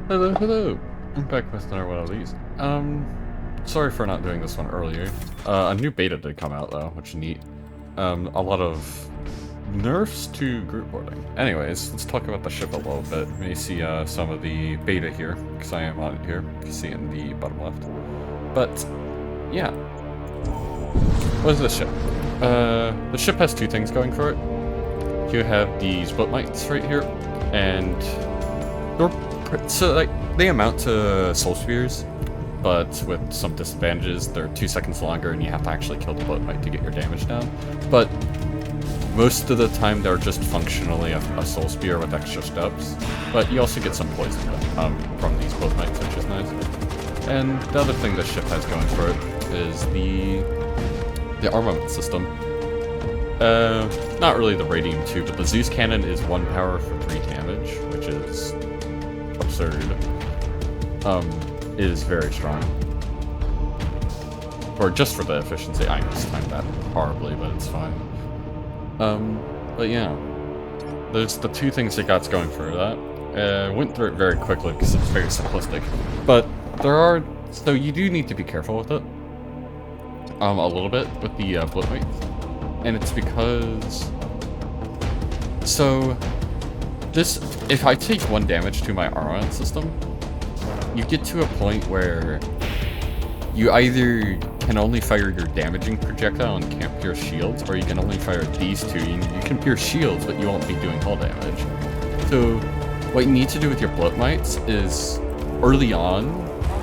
Hello, hello. I'm back with another one of these. Sorry for not doing this one earlier. A new beta did come out though, which is neat. A lot of nerfs to group boarding. Anyways, let's talk about the ship a little bit. You may see some of the beta here, because I am on it here. You can see it in the bottom left. But, yeah. What is this ship? The ship has two things going for it. You have these boat mites right here, and so like they amount to soul spears, but with some disadvantages. They're 2 seconds longer, and you have to actually kill the boat mite to get your damage down. But most of the time, they're just functionally a soul spear with extra steps. But you also get some poison from these boat mites, which is nice. And the other thing this ship has going for it is the armament system. Not really the Radium 2, but the Zeus cannon is 1 power for 3 damage, which is absurd. It is very strong. Or just for the efficiency. I mistimed that horribly, but it's fine. But yeah. There's the two things it got going for that. Went through it very quickly because it's very simplistic. But there are... So you do need to be careful with it. A little bit with the bloat mites. And it's because... So... This... If I take 1 damage to my armament system, you get to a point where you either can only fire your damaging projectile and can't pierce shields, or you can only fire these two. You can pierce shields, but you won't be doing hull damage. So what you need to do with your bloat mites is, early on,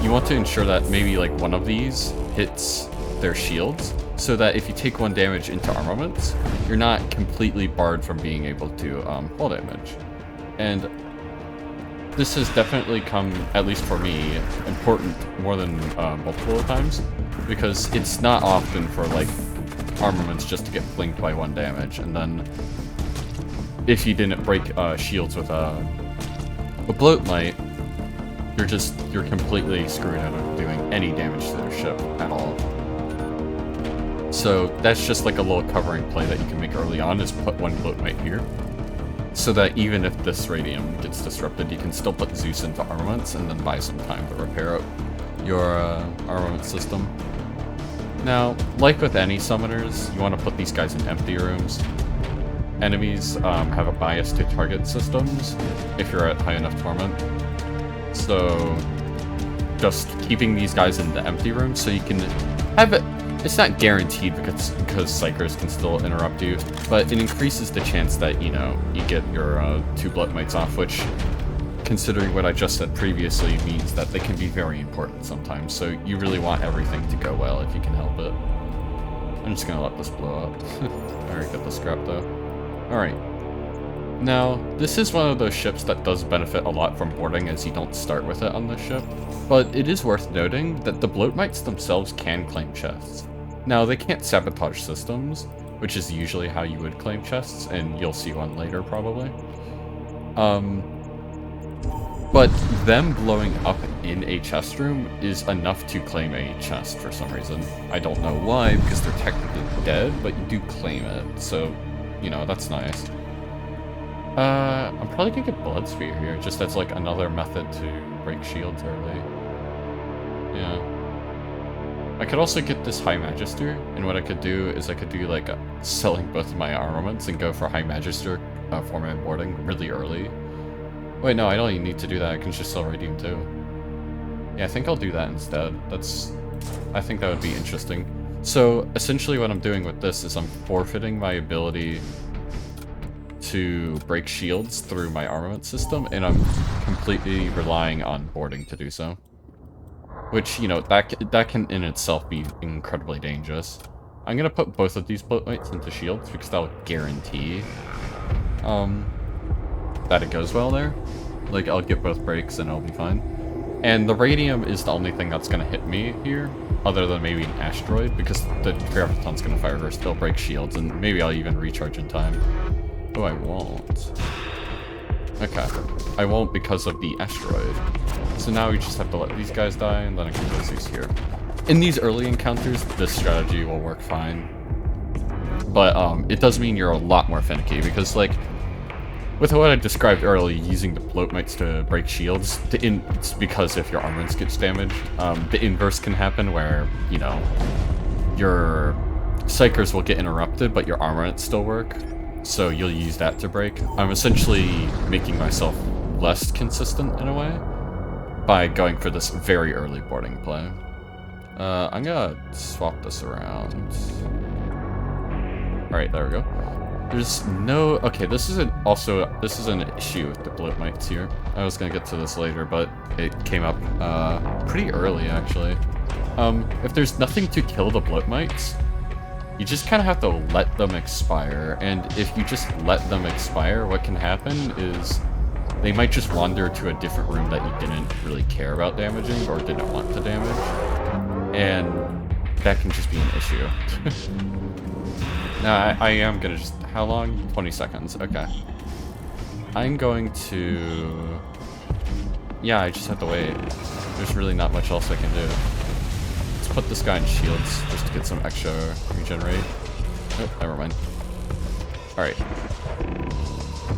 you want to ensure that maybe like one of these hits their shields, so that if you take 1 damage into armaments, you're not completely barred from being able to hull damage. And this has definitely come, at least for me, important more than multiple times, because it's not often for like armaments just to get blinked by 1 damage, and then if you didn't break shields with a bloat mite, you're completely screwed out of doing any damage to their ship at all. So that's just like a little covering play that you can make early on, is put 1 bloat mite here, so that even if this radium gets disrupted, you can still put Zeus into armaments and then buy some time to repair up your armament system. Now, like with any summoners, you want to put these guys in empty rooms. Enemies have a bias to target systems if you're at high enough torment. So just keeping these guys in the empty rooms so you can have it. It's not guaranteed because psychers can still interrupt you, but it increases the chance that, you know, you get your 2 bloat mites off, which, considering what I just said previously, means that they can be very important sometimes, so you really want everything to go well if you can help it. I'm just gonna let this blow up. Alright, get the scrap though. Alright. Now, this is one of those ships that does benefit a lot from boarding, as you don't start with it on this ship, but it is worth noting that the bloat mites themselves can claim chests. Now, they can't sabotage systems, which is usually how you would claim chests, and you'll see one later probably. But them blowing up in a chest room is enough to claim a chest for some reason. I don't know why, because they're technically dead, but you do claim it, so, you know, that's nice. I'm probably gonna get Blood Sphere here, just as like another method to break shields early. Yeah. I could also get this High Magister, and what I could do is I could do like selling both of my armaments and go for High Magister 4-man boarding really early. Wait, no, I don't even need to do that. I can just sell Radium too. Yeah, I think I'll do that instead. I think that would be interesting. So essentially what I'm doing with this is I'm forfeiting my ability to break shields through my armament system, and I'm completely relying on boarding to do so. Which, you know, that can in itself be incredibly dangerous. I'm gonna put both of these bloat mites into shields because that'll guarantee that it goes well there. Like, I'll get both breaks and it'll be fine. And the radium is the only thing that's gonna hit me here, other than maybe an asteroid, because the graviton's gonna fire first. It'll break shields, and maybe I'll even recharge in time. Oh, I won't. Okay. I won't because of the asteroid. So now we just have to let these guys die, and then I can put these here. In these early encounters, this strategy will work fine. But it does mean you're a lot more finicky, because, like, with what I described earlier, using the bloat mites to break shields, it's because if your armaments gets damaged, the inverse can happen where, you know, your psychers will get interrupted, but your armaments still work, so you'll use that to break. I'm essentially making myself less consistent in a way by going for this very early boarding play. I'm gonna swap this around. Alright, there we go. There's no... Okay, this is an issue with the bloat mites here. I was gonna get to this later, but it came up pretty early, actually. If there's nothing to kill the bloat mites, you just kind of have to let them expire. And if you just let them expire, what can happen is they might just wander to a different room that you didn't really care about damaging or didn't want to damage. And that can just be an issue. Now, I am gonna just... How long? 20 seconds. Okay. I'm going to... Yeah, I just have to wait. There's really not much else I can do. Let's put this guy in shields just to get some extra regenerate. Oh, never mind. Alright.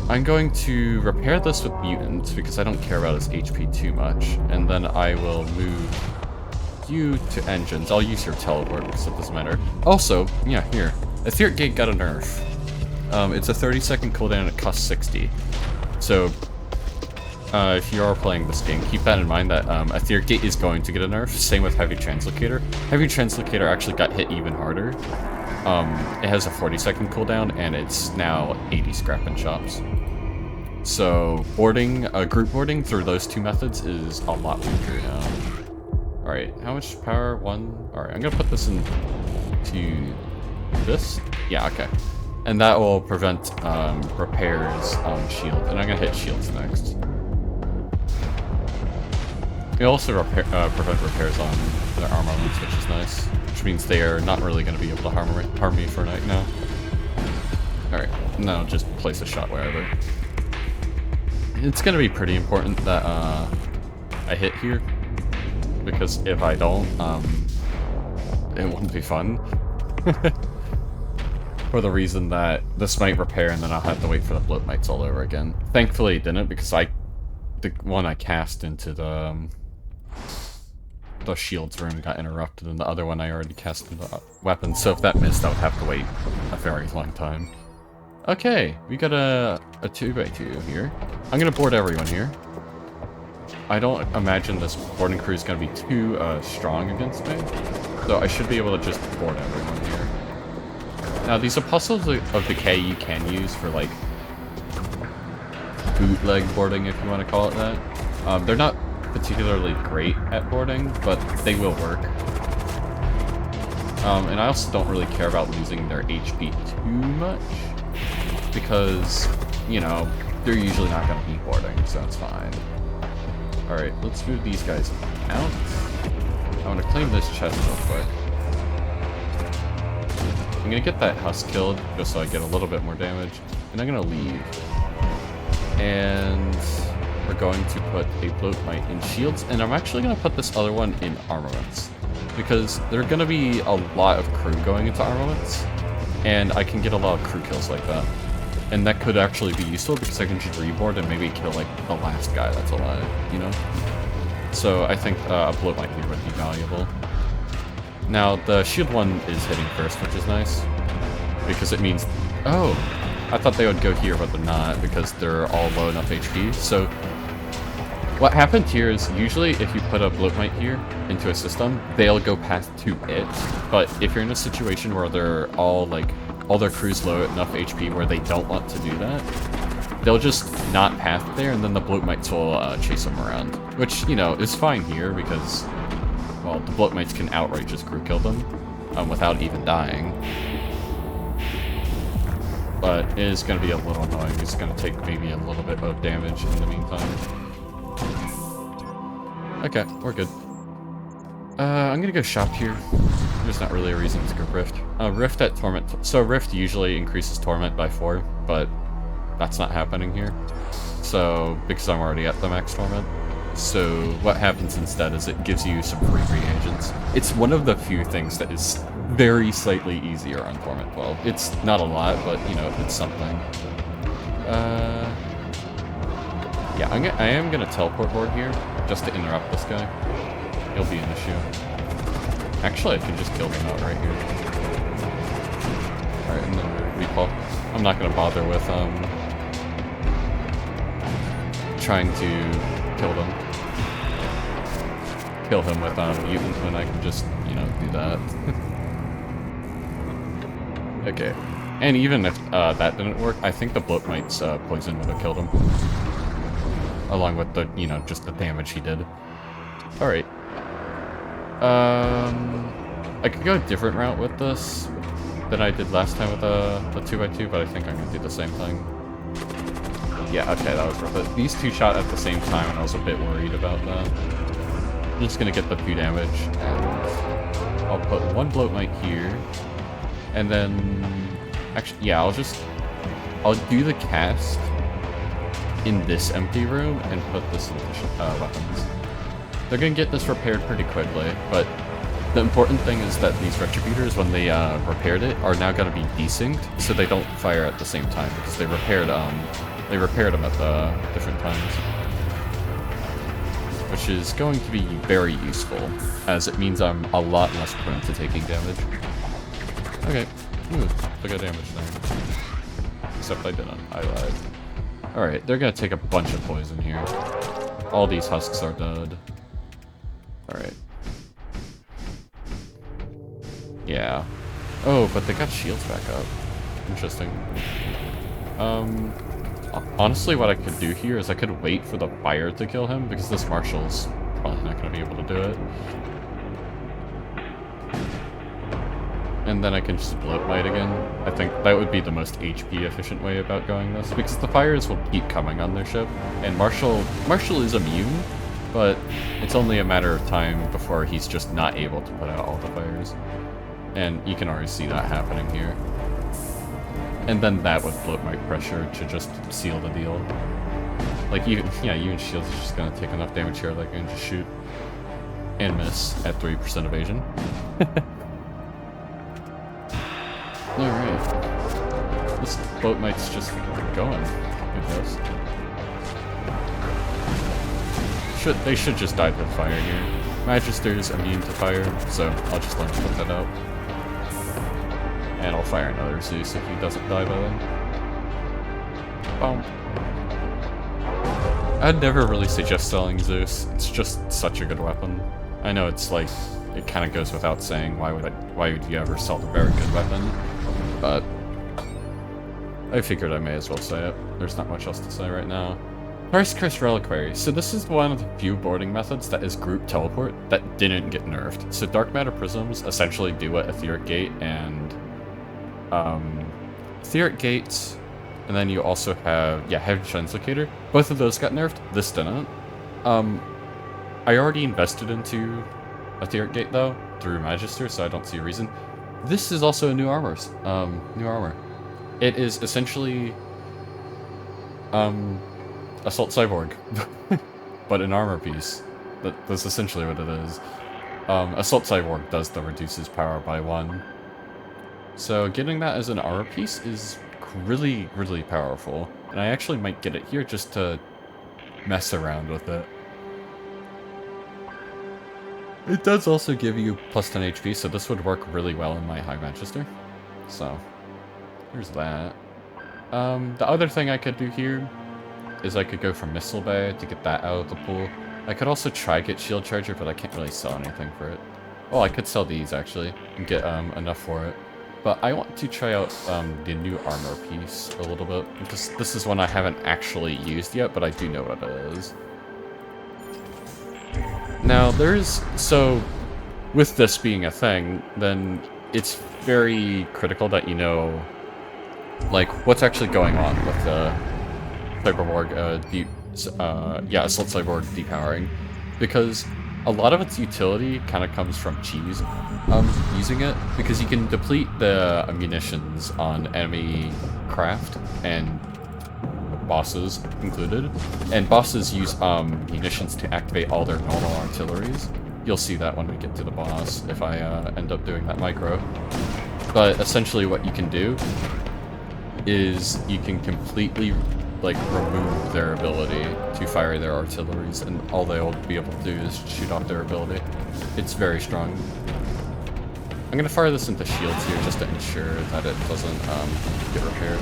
I'm going to repair this with mutants because I don't care about his HP too much. And then I will move you to engines. I'll use your teleport because it doesn't matter. Also, yeah, here. Etheric Gate got a nerf. It's a 30-second cooldown and it costs 60. So, if you are playing this game, keep that in mind that Etheric Gate is going to get a nerf. Same with Heavy Translocator. Heavy Translocator actually got hit even harder. It has a 40-second cooldown and it's now 80 scrap and chops. So, group boarding through those two methods is a lot weaker now. Alright, how much power? 1? Alright, I'm gonna put this into this? Yeah, okay. And that will prevent repairs on shield. And I'm gonna hit shields next. It also prevent repairs on their armaments, which is nice. Which means they are not really gonna be able to harm me for a night now. Alright, now just place a shot wherever. It's gonna be pretty important that I hit here. Because if I don't, it wouldn't be fun. For the reason that this might repair and then I'll have to wait for the bloat mites all over again. Thankfully it didn't, because the one I cast into the shields room got interrupted, and the other one I already cast into the weapons, so if that missed I would have to wait a very long time. Okay, we got a 2x2 here. I'm gonna board everyone here. I don't imagine this boarding crew is gonna be too strong against me, so I should be able to just board everyone here. Now, these Apostles of Decay you can use for, like, bootleg boarding, if you want to call it that. They're not particularly great at boarding, but they will work. And I also don't really care about losing their HP too much, because, you know, they're usually not going to be boarding, so that's fine. Alright, let's move these guys out. I want to claim this chest real quick. I'm gonna get that husk killed, just so I get a little bit more damage, and I'm gonna leave. And we're going to put a bloat mite in shields, and I'm actually gonna put this other one in armaments, because there are gonna be a lot of crew going into armaments, and I can get a lot of crew kills like that. And that could actually be useful, because I can just reboard and maybe kill, like, the last guy that's alive, you know? So I think a bloat mite here would be valuable. Now, the shield one is hitting first, which is nice, because it means... Oh! I thought they would go here, but they're not, because they're all low enough HP. So, what happened here is, usually if you put a bloat mite here into a system, they'll go past to it, but if you're in a situation where they're all, like, all their crew's low enough HP where they don't want to do that, they'll just not path there, and then the bloat mites will chase them around. Which, you know, is fine here, because... well, the bloat mites can outright just crew kill them without even dying. But it is going to be a little annoying. It's going to take maybe a little bit of damage in the meantime. Okay, we're good. I'm going to go shop here. There's not really a reason to go Rift. Rift at Torment. So Rift usually increases Torment by 4, but that's not happening here. So, because I'm already at the max Torment. So what happens instead is it gives you some free reagents. It's one of the few things that is very slightly easier on Torment 12. It's not a lot, but, you know, it's something. Yeah, I am gonna teleport board here, just to interrupt this guy. He'll be an issue. Actually, I can just kill him out right here. Alright, and then repulse. I'm not gonna bother with, trying to kill them. Kill him with, mutant when I can just, you know, do that. Okay. And even if, that didn't work, I think the bloat mite's, poison would have killed him. Along with the, you know, just the damage he did. Alright. I could go a different route with this than I did last time with the 2x2, but I think I'm gonna do the same thing. Yeah, okay, that was worth it. These two shot at the same time, and I was a bit worried about that. I'm just gonna get the 2 damage, and I'll put 1 bloat mite here, and then... Actually, yeah, I'll do the cast in this empty room and put this in weapons. They're gonna get this repaired pretty quickly, but the important thing is that these retributors, when they repaired it, are now gonna be desynced, so they don't fire at the same time because they repaired them at the different times, which is going to be very useful, as it means I'm a lot less prone to taking damage. Okay, ooh, I got damage there. Except I didn't. I lied. Alright, they're gonna take a bunch of poison here. All these husks are dead. Alright. Yeah. Oh, but they got shields back up. Interesting. Honestly, what I could do here is I could wait for the fire to kill him, because this marshal's probably not gonna be able to do it. And then I can just bloat mite again. I think that would be the most HP efficient way about going this, because the fires will keep coming on their ship, and Marshall is immune, but it's only a matter of time before he's just not able to put out all the fires. And you can already see that happening here. And then that would bloat mite pressure to just seal the deal. Like, even Shield's just gonna take enough damage here that I can just shoot and miss at 3% evasion. Alright. This boat mite's just going, I guess. They should just die to fire here. Magister's immune to fire, so I'll just let him put that out. And I'll fire another Zeus if he doesn't die by then. Boom. I'd never really suggest selling Zeus. It's just such a good weapon. I know it's like, it kind of goes without saying, why would you ever sell a very good weapon? But I figured I may as well say it. There's not much else to say right now. Christ Reliquary. So this is one of the few boarding methods that is group teleport that didn't get nerfed. So Dark Matter Prisms essentially do what Etheric Gate and Etheric Gate, and then you also have Heavy Translocator. Both of those got nerfed. This didn't. I already invested into Etheric Gate though through Magister, so I don't see a reason. This is also a new armor. It is essentially Assault Cyborg, but an armor piece. That's essentially what it is. Assault Cyborg does the reduces power by 1. So getting that as an armor piece is really, really powerful. And I actually might get it here just to mess around with it. It does also give you plus 10 HP, so this would work really well in my High Magister. So, here's that. The other thing I could do here is I could go for Missile Bay to get that out of the pool. I could also try get Shield Charger, but I can't really sell anything for it. Oh, I could sell these actually and get enough for it. But I want to try out the new armor piece a little bit, because this is one I haven't actually used yet, but I do know what it is. Now, so with this being a thing, then it's very critical that you know, like, what's actually going on with the Cyberborg, Assault Cyborg depowering, because a lot of its utility kind of comes from cheese using it, because you can deplete the munitions on enemy craft and bosses included, and bosses use munitions to activate all their normal artilleries. You'll see that when we get to the boss if I end up doing that micro. But essentially what you can do is you can completely like, remove their ability to fire their artilleries, and all they'll be able to do is shoot off their ability. It's very strong. I'm gonna fire this into shields here just to ensure that it doesn't get repaired.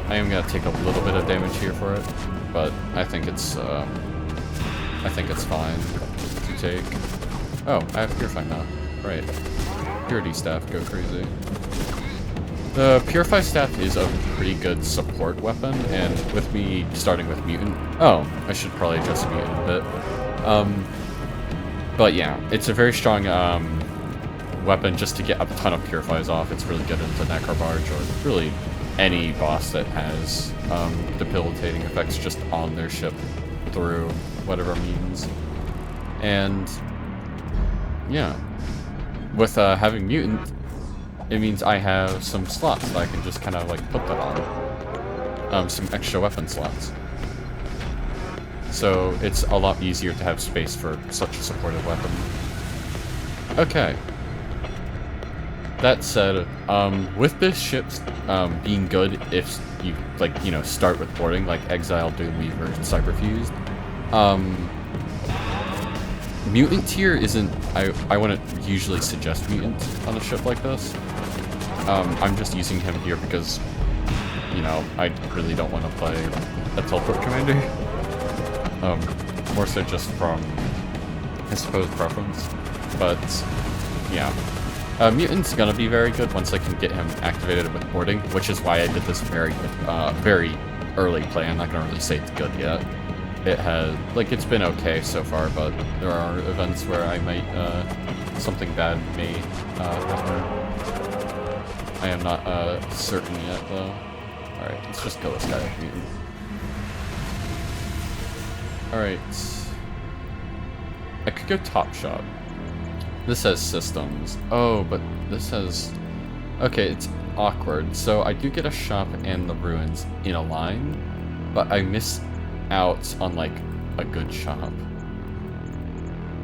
I am gonna take a little bit of damage here for it, but I think it's fine to take. Oh, I have Purify now. Right. Purity Staff, go crazy. The Purify Staff is a pretty good support weapon, and with me starting with Mutant... Oh, I should probably adjust Mutant a bit. But yeah, it's a very strong weapon just to get a ton of Purifies off. It's really good into Necrobarge, or really any boss that has debilitating effects just on their ship through whatever means. And yeah, with having Mutant, it means I have some slots that I can just kind of like put that on. Some extra weapon slots. So it's a lot easier to have space for such a supportive weapon. Okay. That said, with this ship being good if you, like, you know, start with boarding, like Exile, Doomweaver, and Cyberfused, Mutant tier isn't... I wouldn't usually suggest Mutant on a ship like this. I'm just using him here because, you know, I really don't want to play a teleport commander. More so just from, I suppose, preference. But, yeah. Mutant's gonna be very good once I can get him activated with boarding, which is why I did this very early play. I'm not gonna really say it's good yet. It has, like, it's been okay so far, but there are events where I might, something bad may happen. I am not certain yet, though. Alright, let's just kill this guy with Mutant. Alright. I could go Top Shot. This has systems. Oh, but this has... Okay, it's awkward. So I do get a shop and the ruins in a line, but I miss out on, like, a good shop.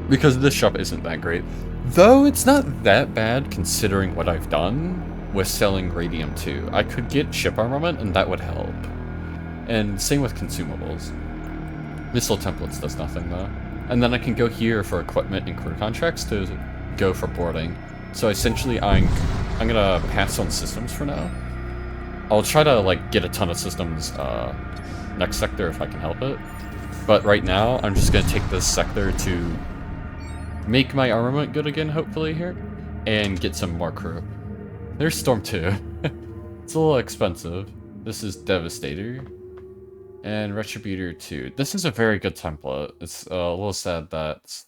Because this shop isn't that great. Though it's not that bad considering what I've done with selling Radium 2. I could get ship armament and that would help. And same with consumables. Missile templates does nothing though. And then I can go here for equipment and crew contracts to go for boarding. So essentially I'm gonna pass on systems for now. I'll try to, like, get a ton of systems next sector if I can help it. But right now I'm just gonna take this sector to make my armament good again, hopefully, here, and get some more crew. There's Storm 2. It's a little expensive. This is Devastator. And Retributor 2. This is a very good template. It's a little sad that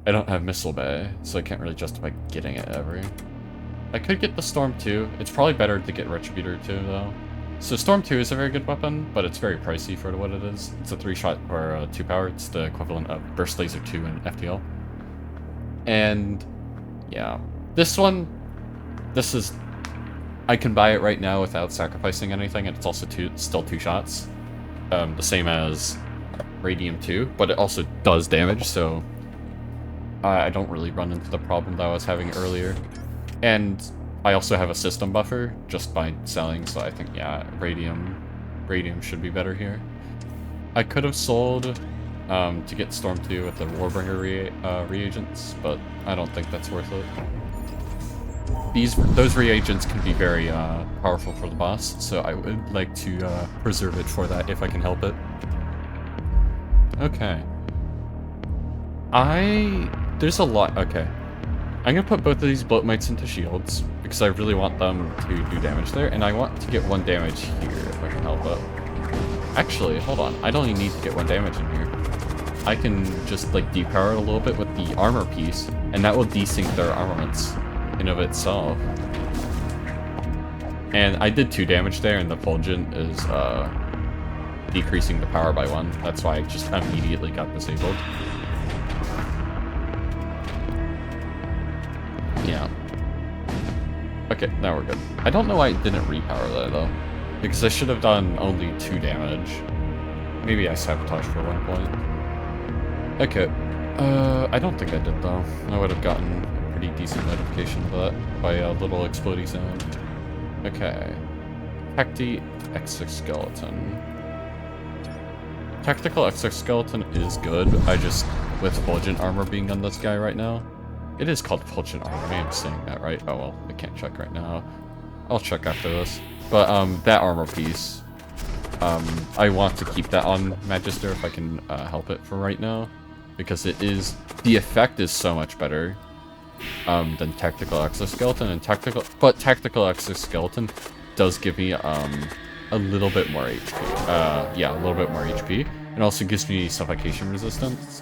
I don't have Missile Bay, so I can't really justify getting it ever. I could get the Storm 2. It's probably better to get Retributor 2, though. So Storm 2 is a very good weapon, but it's very pricey for what it is. It's a 3-shot or 2-power. It's the equivalent of Burst Laser 2 in FTL. And yeah, this one, this is... I can buy it right now without sacrificing anything, and it's also still 2 shots. The same as Radium 2, but it also does damage, so I don't really run into the problem that I was having earlier. And I also have a system buffer just by selling, so I think, yeah, Radium should be better here. I could have sold to get Storm 2 with the Warbringer reagents, but I don't think that's worth it. Those reagents can be very powerful for the boss, so I would like to preserve it for that if I can help it. Okay. There's a lot. Okay. I'm gonna put both of these Bloatmites into shields, because I really want them to do damage there, and I want to get 1 damage here if I can help it. Actually, hold on. I don't even need to get 1 damage in here. I can just, like, depower it a little bit with the armor piece, and that will desync their armaments in of itself. And I did 2 damage there, and the Fulgent is decreasing the power by 1. That's why I just immediately got disabled. Yeah. Okay, now we're good. I don't know why it didn't repower that, though. Because I should have done only 2 damage. Maybe I sabotaged for 1 point. Okay. I don't think I did, though. I would have gotten a pretty decent notification of that by a little exploding sound. Okay. Hecti Exoskeleton. Tactical Exoskeleton is good. I just, with Fulgent Armor being on this guy right now. It is called Fulgent Armor. I am saying that right. Oh well, I can't check right now. I'll check after this. But that armor piece, I want to keep that on Magister if I can help it for right now. Because it is, the effect is so much better than Tactical Exoskeleton. And Tactical Exoskeleton does give me a little bit more HP. Yeah, a little bit more HP. It also gives me suffocation resistance,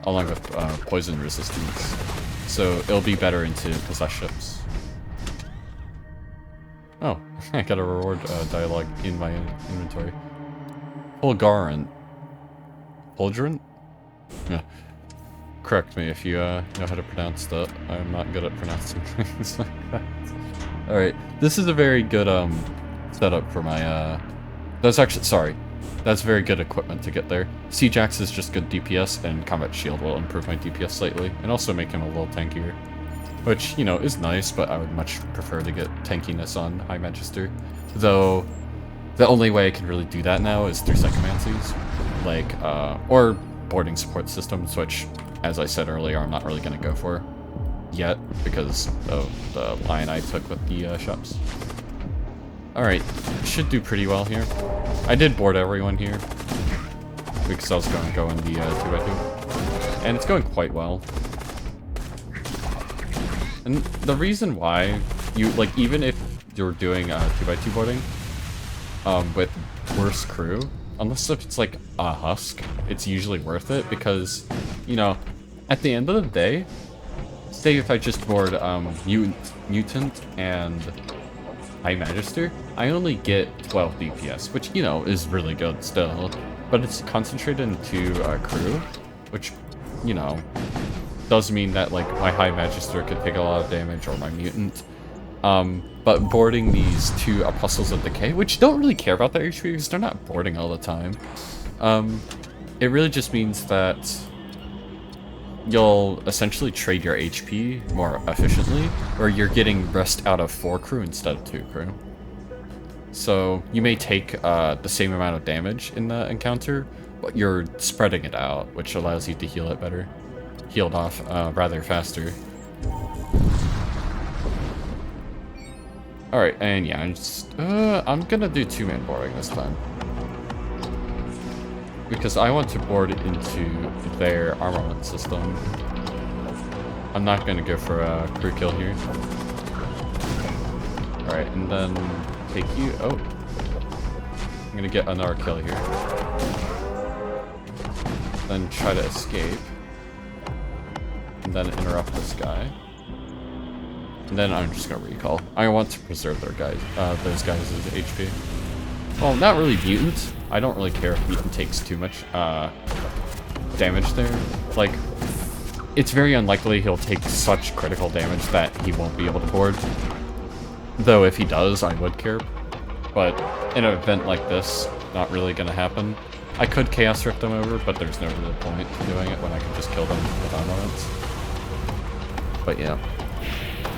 along with poison resistance. So it'll be better into possessed ships. Oh, I got a reward dialogue in my inventory. Fulgurant. Fulgurant? Yeah. Correct me if you know how to pronounce that. I'm not good at pronouncing things like that. Alright, this is a very good setup for my that's actually, sorry, that's very good equipment to get there. Siege Axe is just good DPS, and Combat Shield will improve my DPS slightly, and also make him a little tankier. Which, you know, is nice, but I would much prefer to get tankiness on High Magister. Though, the only way I can really do that now is through Psychomancies. Like, or boarding support systems, which, as I said earlier, I'm not really going to go for yet, because of the line I took with the shops. Alright, should do pretty well here. I did board everyone here, because I was going to go in the 2x2. And it's going quite well. And the reason why you, like, even if you're doing 2x2 boarding with worse crew, unless if it's like a husk, it's usually worth it because, you know, at the end of the day, say if I just board Mutant and High Magister, I only get 12 DPS, which, you know, is really good still. But it's concentrated into crew, which, you know, does mean that, like, my High Magister could take a lot of damage, or my Mutant. But boarding these two Apostles of Decay, which don't really care about their HP because they're not boarding all the time, it really just means that you'll essentially trade your HP more efficiently, or you're getting rest out of 4 crew instead of 2 crew. So you may take the same amount of damage in the encounter, but you're spreading it out, which allows you to heal it better. Healed off rather faster. Alright, and yeah, I'm gonna do 2-man boarding this time. Because I want to board into their armament system. I'm not gonna go for a crew kill here. Alright, and then take you. Oh. I'm gonna get another kill here. Then try to escape. And then interrupt this guy. And then I'm just gonna recall. I want to preserve their guys, those guys' HP. Well, not really Mutant. I don't really care if Mutant takes too much damage there. Like, it's very unlikely he'll take such critical damage that he won't be able to board. Though if he does, I would care. But in an event like this, not really gonna happen. I could Chaos Rift them over, but there's no real point to doing it when I can just kill them with armaments. But yeah.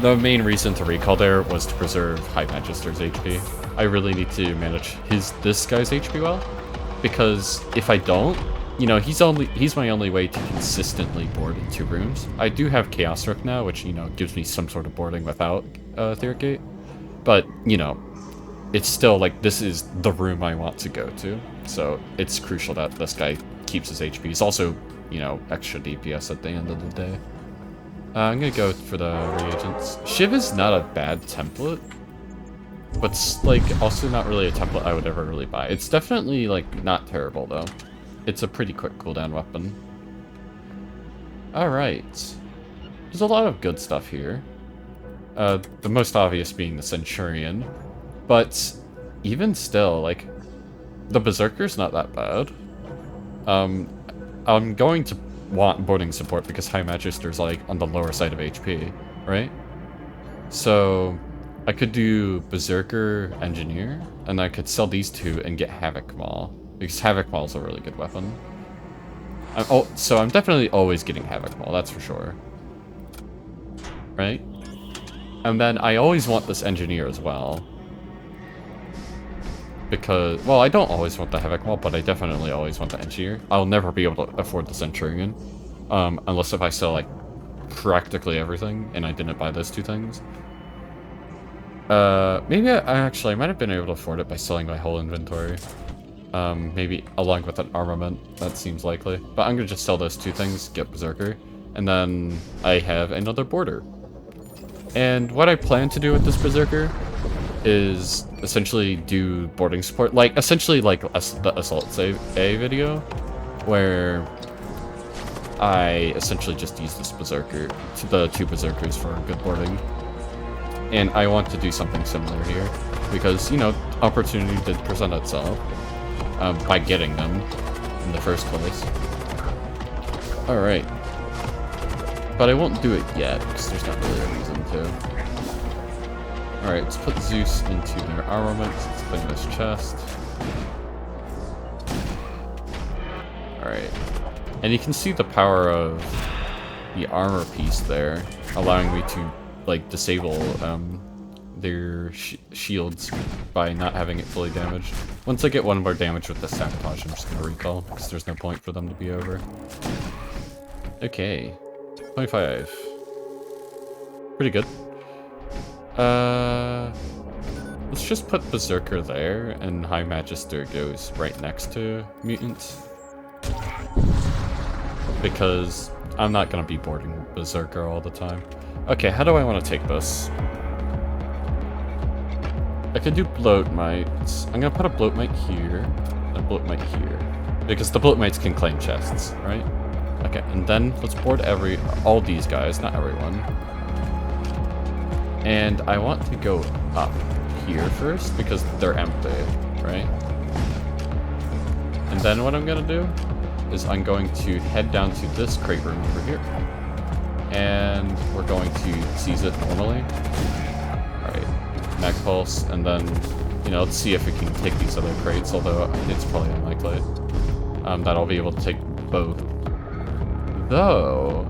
The main reason to recall there was to preserve High Magister's HP. I really need to manage this guy's HP well, because if I don't, you know, he's my only way to consistently board in 2 rooms. I do have Chaos Rift now, which, you know, gives me some sort of boarding without Etheric Gate, but, you know, it's still like, this is the room I want to go to, so it's crucial that this guy keeps his HP. He's also, you know, extra DPS at the end of the day. I'm gonna go for the reagents. Shiv is not a bad template, but like also not really a template I would ever really buy. It's definitely like not terrible though. It's a pretty quick cooldown weapon. Alright. There's a lot of good stuff here. The most obvious being the Centurion. But even still, like, the Berserker's not that bad. I'm going to want boarding support because High Magister's like on the lower side of HP, right? So I could do Berserker Engineer, and I could sell these 2 and get Havoc Maul, because Havoc Maul's a really good weapon. So I'm definitely always getting Havoc Maul, that's for sure. Right? And then I always want this Engineer as well. because, well, I don't always want the Havoc Wall, but I definitely always want the Engineer. I'll never be able to afford the Centurion, unless if I sell, like, practically everything, and I didn't buy those two things. Maybe I might have been able to afford it by selling my whole inventory. Maybe along with an armament, that seems likely. But I'm gonna just sell those two things, get Berserker, and then I have another border. And what I plan to do with this Berserker is essentially do boarding support, like essentially like the Assault Save A video, where I essentially just use this Berserker, the two Berserkers for good boarding. And I want to do something similar here, because, you know, opportunity did present itself by getting them in the first place. Alright. But I won't do it yet, because there's not really a reason to. Alright, let's put Zeus into their armaments. Let's clean this chest. Alright. And you can see the power of the armor piece there, allowing me to, like, disable their shields by not having it fully damaged. Once I get one more damage with the sabotage, I'm just gonna recall, because there's no point for them to be over. Okay. 25. Pretty good. Let's just put Berserker there, and High Magister goes right next to Mutants. Because I'm not gonna be boarding Berserker all the time. Okay, how do I want to take this? I could do Bloat Mites. I'm gonna put a Bloat Mite here, and a Bloat Mite here. Because the Bloat Mites can claim chests, right? Okay, and then let's board all these guys, not everyone. And I want to go up here first, because they're empty, right? And then what I'm gonna do is I'm going to head down to this crate room over here. And we're going to seize it normally. Alright, Mag Pulse, and then, you know, let's see if we can take these other crates, although it's probably unlikely that I'll be able to take both. Though,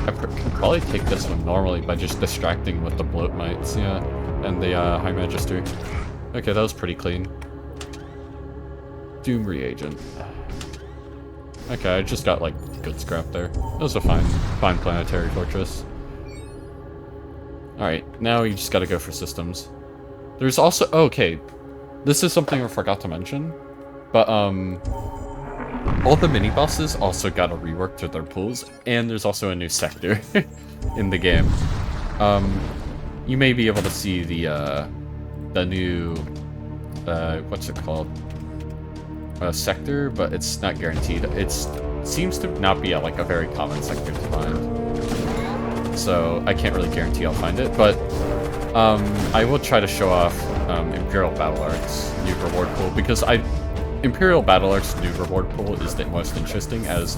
I can probably take this one normally by just distracting with the Bloat Mites, yeah, and the High Magister. Okay, that was pretty clean. Doom Reagent. Okay, I just got, like, good scrap there. That was a fine planetary fortress. Alright, now you just gotta go for systems. There's also... Oh, okay, this is something I forgot to mention, but, all the mini-bosses also got a rework to their pools, and there's also a new sector in the game. You may be able to see the new... what's it called? Sector, but it's not guaranteed. It seems to not be like a very common sector to find, so I can't really guarantee I'll find it, but I will try to show off Imperial Battle Arc's new reward pool, because Imperial Battle Arc's new reward pool is the most interesting, as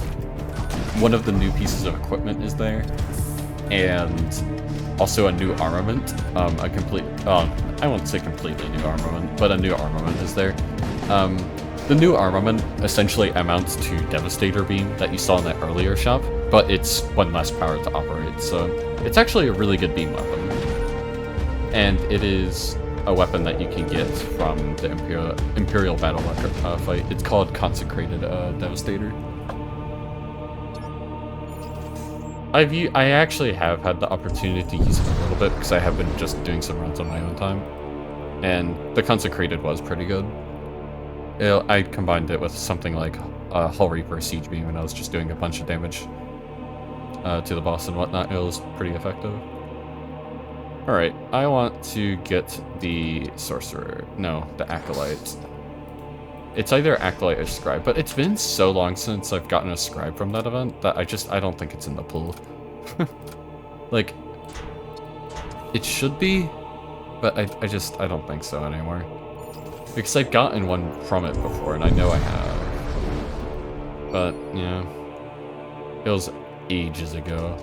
one of the new pieces of equipment is there, and also a new armament, a complete, I won't say completely new armament, but a new armament is there. The new armament essentially amounts to Devastator Beam that you saw in that earlier shop, but it's one less power to operate, so it's actually a really good beam weapon. And it is a weapon that you can get from the Imperial Battle fight. It's called Consecrated Devastator. I actually have had the opportunity to use it a little bit, because I have been just doing some runs on my own time, and the Consecrated was pretty good. I combined it with something like Hull Reaper Siege Beam, and I was just doing a bunch of damage to the boss and whatnot. It was pretty effective. Alright, I want to get the Sorcerer. No, the Acolyte. It's either Acolyte or Scribe, but it's been so long since I've gotten a Scribe from that event that I don't think it's in the pool. Like, it should be, but I don't think so anymore. Because I've gotten one from it before, and I know I have. But, yeah. It was ages ago.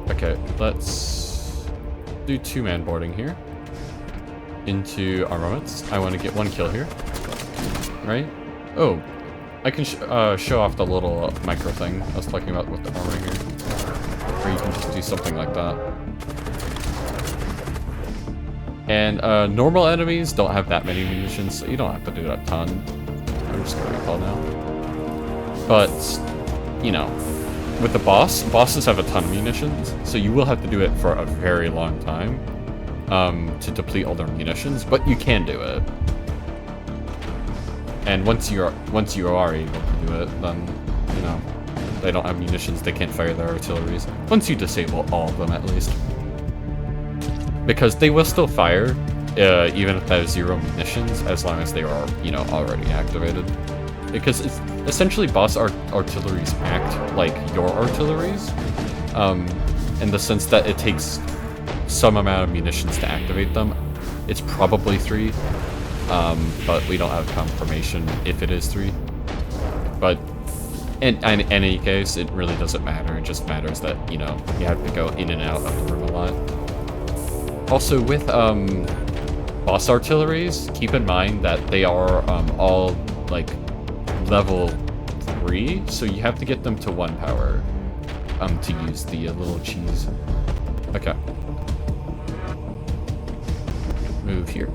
Okay, let's do two-man boarding here. Into armaments. I want to get one kill here. Right? Oh, I can show off the little micro thing I was talking about with the armor here. Or you can just do something like that. And normal enemies don't have that many munitions, so you don't have to do a ton. I'm just gonna recall now. But, you know, with the bosses have a ton of munitions, so you will have to do it for a very long time to deplete all their munitions, but you can do it. And once you are able to do it, then, you know, they don't have munitions, they can't fire their artilleries. Once you disable all of them, at least. Because they will still fire, even if they have 0 munitions, as long as they are, you know, already activated. Because it's essentially boss artilleries act like your artilleries, in the sense that it takes some amount of munitions to activate them. It's probably 3, but we don't have confirmation if it is 3. But in any case, it really doesn't matter. It just matters that, you know, you have to go in and out of the room a lot. Also, with boss artilleries, keep in mind that they are all, like, level 3, so you have to get them to 1 power to use the little cheese. Okay. Move here.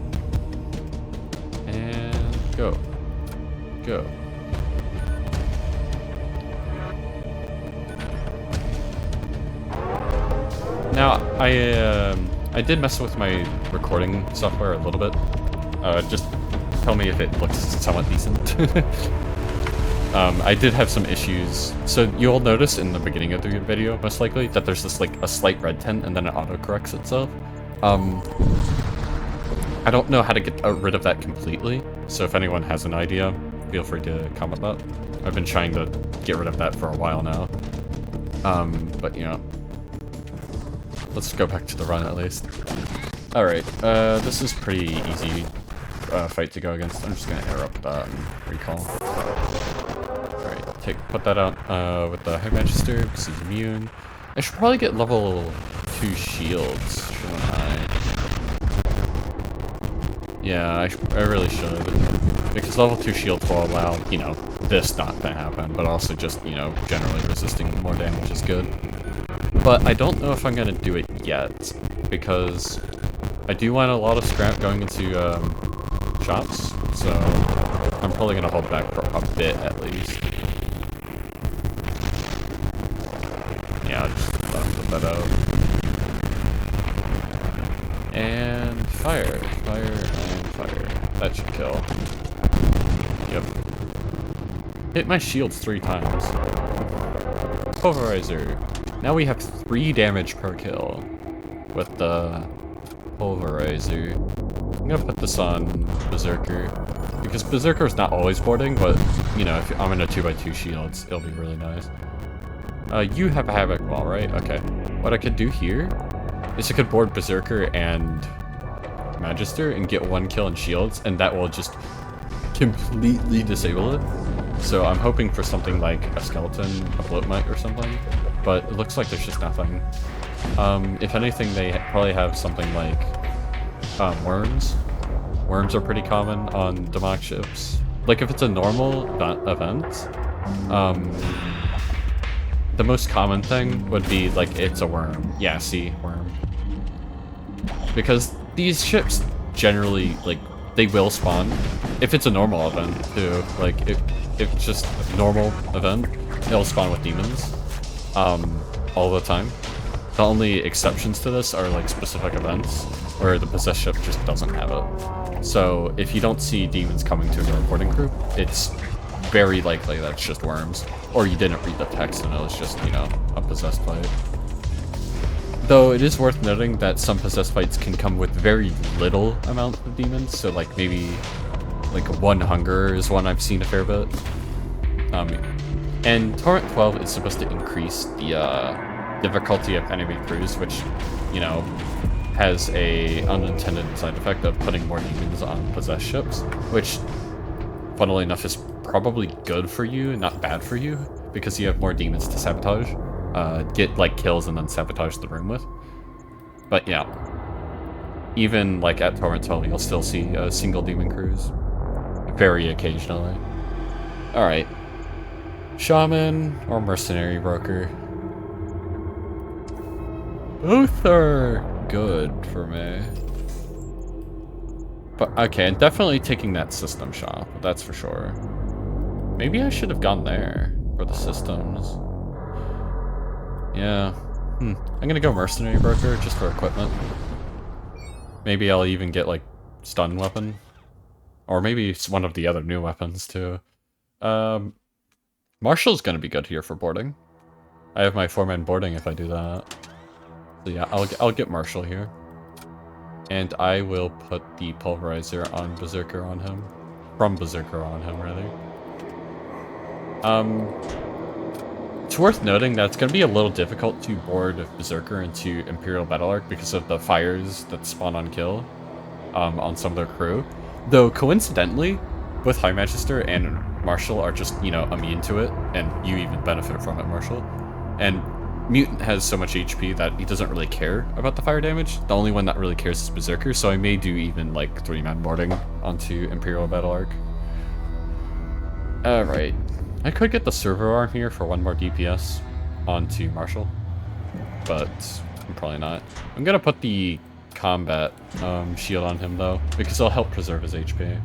And go. Go. Now, I did mess with my recording software a little bit. Just tell me if it looks somewhat decent. I did have some issues. So you'll notice in the beginning of the video, most likely, that there's this, like, a slight red tint and then it auto-corrects itself. I don't know how to get rid of that completely, so if anyone has an idea, feel free to comment that. I've been trying to get rid of that for a while now. But, you know. Let's go back to the run, at least. Alright, this is pretty easy fight to go against. I'm just gonna interrupt that and recall. Alright, put that out with the High Magister, because he's immune. I should probably get level 2 shields, shouldn't I? Yeah, I really should. Because level 2 shields will allow, you know, this not to happen, but also just, you know, generally resisting more damage is good. But I don't know if I'm gonna do it yet, because I do want a lot of scrap going into shots, so I'm probably gonna hold back for a bit at least. Yeah, I'll just put that out. And fire, fire, and fire. That should kill. Yep. Hit my shields 3 times. Pulverizer. Now we have 3 damage per kill with the Pulverizer. I'm gonna put this on Berserker, because Berserker is not always boarding, but, you know, if I'm in a 2x2 shields, it'll be really nice. You have a Havoc Wall, right? Okay. What I could do here is I could board Berserker and Magister and get 1 kill in shields, and that will just completely disable it. So I'm hoping for something like a Skeleton, a Bloat Mite, or something. But it looks like there's just nothing. If anything, they probably have something like worms. Worms are pretty common on demonic ships. Like, if it's a normal event, the most common thing would be, like, it's a worm. Yeah, see, worm. Because these ships generally, like, they will spawn. If it's a normal event, too. Like, if it's just a normal event, it'll spawn with demons. All the time. The only exceptions to this are, like, specific events where the possessed ship just doesn't have it. So if you don't see demons coming to your reporting group, it's very likely that's just worms. Or you didn't read the text and it was just, you know, a possessed fight. Though it is worth noting that some possessed fights can come with very little amount of demons, so like maybe like 1 hunger is one I've seen a fair bit. And Torment 12 is supposed to increase the difficulty of enemy crews, which, you know, has a unintended side effect of putting more demons on possessed ships, which, funnily enough, is probably good for you, not bad for you, because you have more demons to sabotage, get, like, kills and then sabotage the room with. But, yeah. Even, like, at Torment 12, you'll still see single demon crews. Very occasionally. Alright. Shaman or Mercenary Broker? Both are good for me. But, okay, and definitely taking that system shop, that's for sure. Maybe I should have gone there for the systems. Yeah. I'm gonna go Mercenary Broker just for equipment. Maybe I'll even get, like, stun weapon. Or maybe it's one of the other new weapons, too. Marshal's gonna be good here for boarding. I have my 4-man boarding if I do that. So yeah, I'll get Marshal here. And I will put the Pulverizer on Berserker on him. From Berserker on him, rather. It's worth noting that it's going to be a little difficult to board Berserker into Imperial Battle Arc because of the fires that spawn on kill on some of their crew. Though, coincidentally, both High Magister and Marshal are just, you know, immune to it, and you even benefit from it, Marshal. And Mutant has so much HP that he doesn't really care about the fire damage. The only one that really cares is Berserker, so I may do even, like, 3-man boarding onto Imperial Battle Arc. Alright. I could get the server arm here for 1 more DPS onto Marshal, but I'm probably not. I'm gonna put the combat shield on him, though, because it'll help preserve his HP.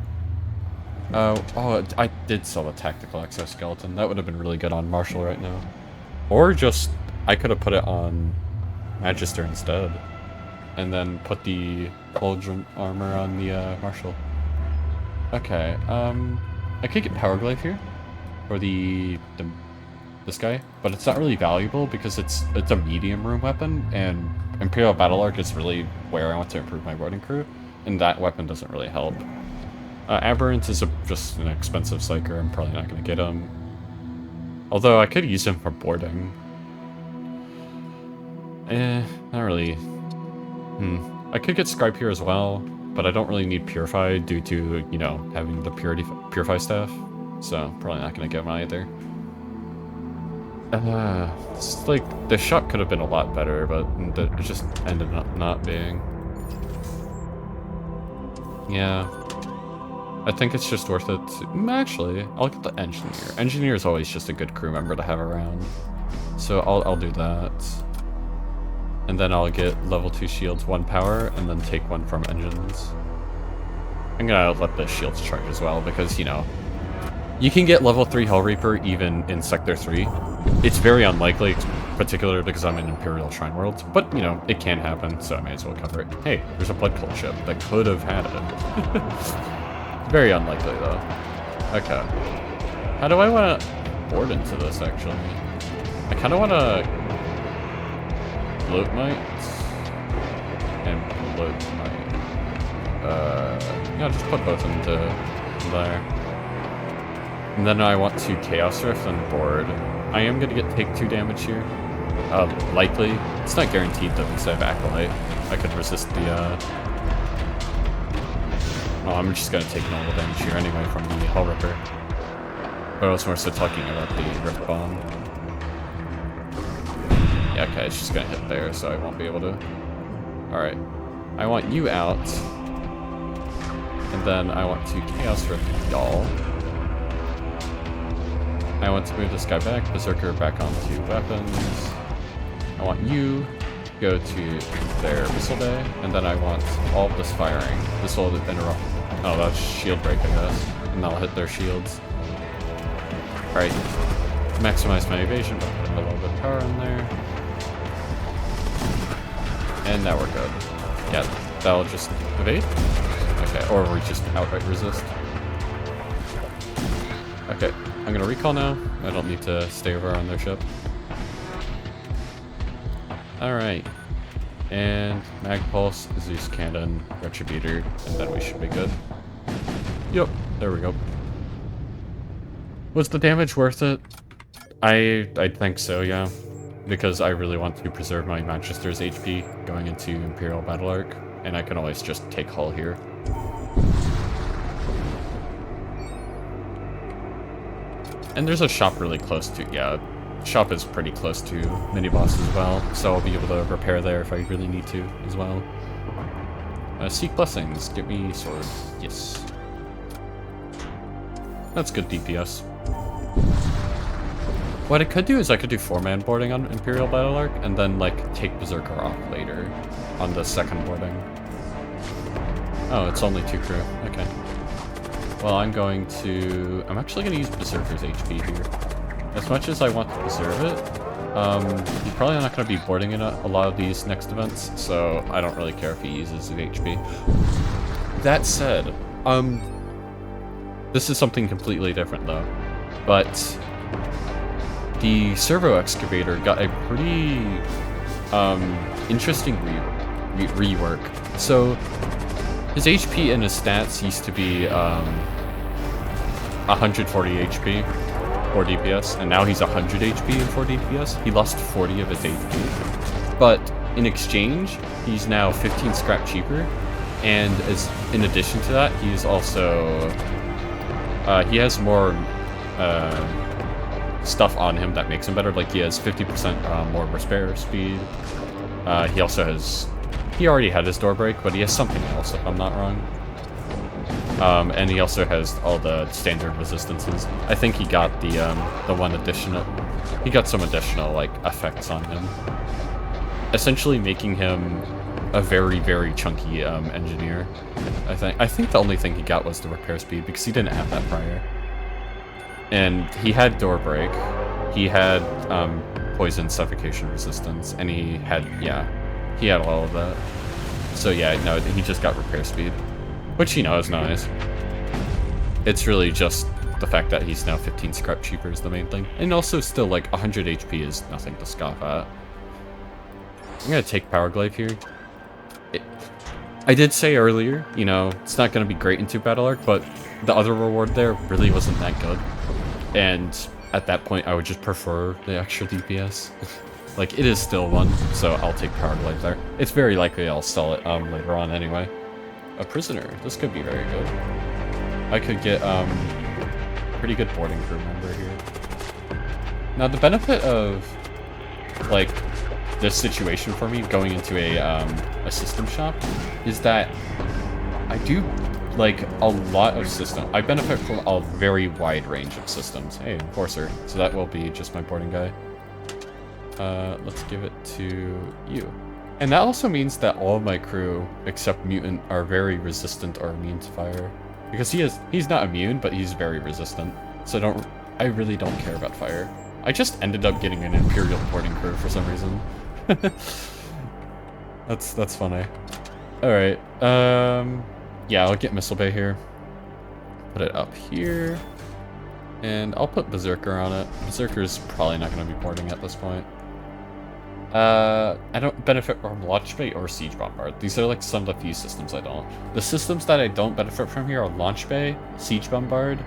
Oh, I did sell a tactical exoskeleton. That would have been really good on Marshal right now. Or just, I could have put it on Magister instead, and then put the Cauldron armor on the Marshal. Okay, I could get Power Glaive here for this guy, but it's not really valuable because it's a medium room weapon, and Imperial Battle Arc is really where I want to improve my boarding crew, and that weapon doesn't really help. Aberrant is just an expensive psyker. I'm probably not going to get him. Although I could use him for boarding. Not really. I could get Scribe here as well, but I don't really need Purify due to, you know, having the Purify staff. So, probably not going to get him either. It's like, the shot could have been a lot better, but it just ended up not being. Yeah. I think it's just worth it to... Actually, I'll get the Engineer. Engineer is always just a good crew member to have around. So I'll do that. And then I'll get level 2 shields, 1 power, and then take 1 from engines. I'm gonna let the shields charge as well, because, you know, you can get level 3 Hell Reaper even in Sector 3. It's very unlikely, particularly because I'm in Imperial Shrine Worlds, but, you know, it can happen, so I may as well cover it. Hey, there's a Blood Cult ship that could have had it. Very unlikely, though. Okay. How do I want to board into this, actually? I kind of want to Bloat Might and Bloat Might. Yeah, just put both into there. And then I want to Chaos Rift and board. I am going to take 2 damage here. Likely. It's not guaranteed, though, because I have Acolyte. I could resist the, Oh, I'm just gonna take normal damage here anyway from the Hell Ripper. But I was more so talking about the Rift Bomb. Yeah, okay, it's just gonna hit there, so I won't be able to... Alright. I want you out. And then I want to Chaos Rift y'all. I want to move this guy back, Berserker back onto weapons. I want you to go to their Missile Bay, and then I want all of this firing. This will interrupt. Oh, that's shield break, I guess. And that'll hit their shields. Alright. Maximize my evasion, but put a little bit of power in there. And now we're good. Yeah, that'll just evade. Okay, or we just outright resist. Okay, I'm gonna recall now. I don't need to stay over on their ship. Alright. And Mag Pulse, Zeus Cannon, Retributor, and then we should be good. Yep, there we go. Was the damage worth it? I think so, yeah. Because I really want to preserve my Manchester's HP going into Imperial Battle Arc, and I can always just take Hull here. And there's a shop really close to, yeah. Shop is pretty close to mini-boss as well, so I'll be able to repair there if I really need to as well. Seek Blessings, get me sword. Yes. That's good DPS. What I could do is I could do 4-man boarding on Imperial Battle Arc, and then, like, take Berserker off later on the second boarding. Oh, it's only 2 crew. Okay. Well, I'm actually going to use Berserker's HP here. As much as I want to preserve it, he's probably not going to be boarding in a lot of these next events, so I don't really care if he uses his HP. That said, this is something completely different though, but the Servo Excavator got a pretty interesting rework. So his HP and his stats used to be 140 HP, 4 DPS, and now he's 100 HP and 4 DPS. He lost 40 of his HP, but in exchange, he's now 15 scrap cheaper, and in addition to that, he's also he has more stuff on him that makes him better. Like he has 50% more repair speed. He already had his door break, but he has something else if I'm not wrong. And he also has all the standard resistances. I think he got the one additional. He got some additional like effects on him, essentially making him a very, very chunky engineer. I think the only thing he got was the repair speed because he didn't have that prior. And he had door break, he had poison suffocation resistance, and he had all of that. So yeah, no, he just got repair speed, which is nice. It's really just the fact that he's now 15 scrap cheaper is the main thing, and also still like 100 HP is nothing to scoff at. I'm gonna take Power Glaive here. I did say earlier, it's not going to be great in 2 Battle Arc, but the other reward there really wasn't that good. And at that point, I would just prefer the extra DPS. Like, it is still 1, so I'll take Power Glaive there. It's very likely I'll sell it later on anyway. A Prisoner. This could be very good. I could get pretty good boarding crew member here. Now, the benefit of, like, this situation for me going into a system shop is that I do like a lot of system. I benefit from a very wide range of systems. Hey, Enforcer. So that will be just my boarding guy. Let's give it to you. And that also means that all of my crew, except Mutant, are very resistant or immune to fire. Because he's not immune, but he's very resistant. So I really don't care about fire. I just ended up getting an Imperial boarding crew for some reason. That's funny. Alright, yeah, I'll get Missile Bay here. Put it up here. And I'll put Berserker on it. Berserker's probably not going to be boarding at this point. I don't benefit from Launch Bay or Siege Bombard. These are like some of the few systems I don't. The systems that I don't benefit from here are Launch Bay, Siege Bombard,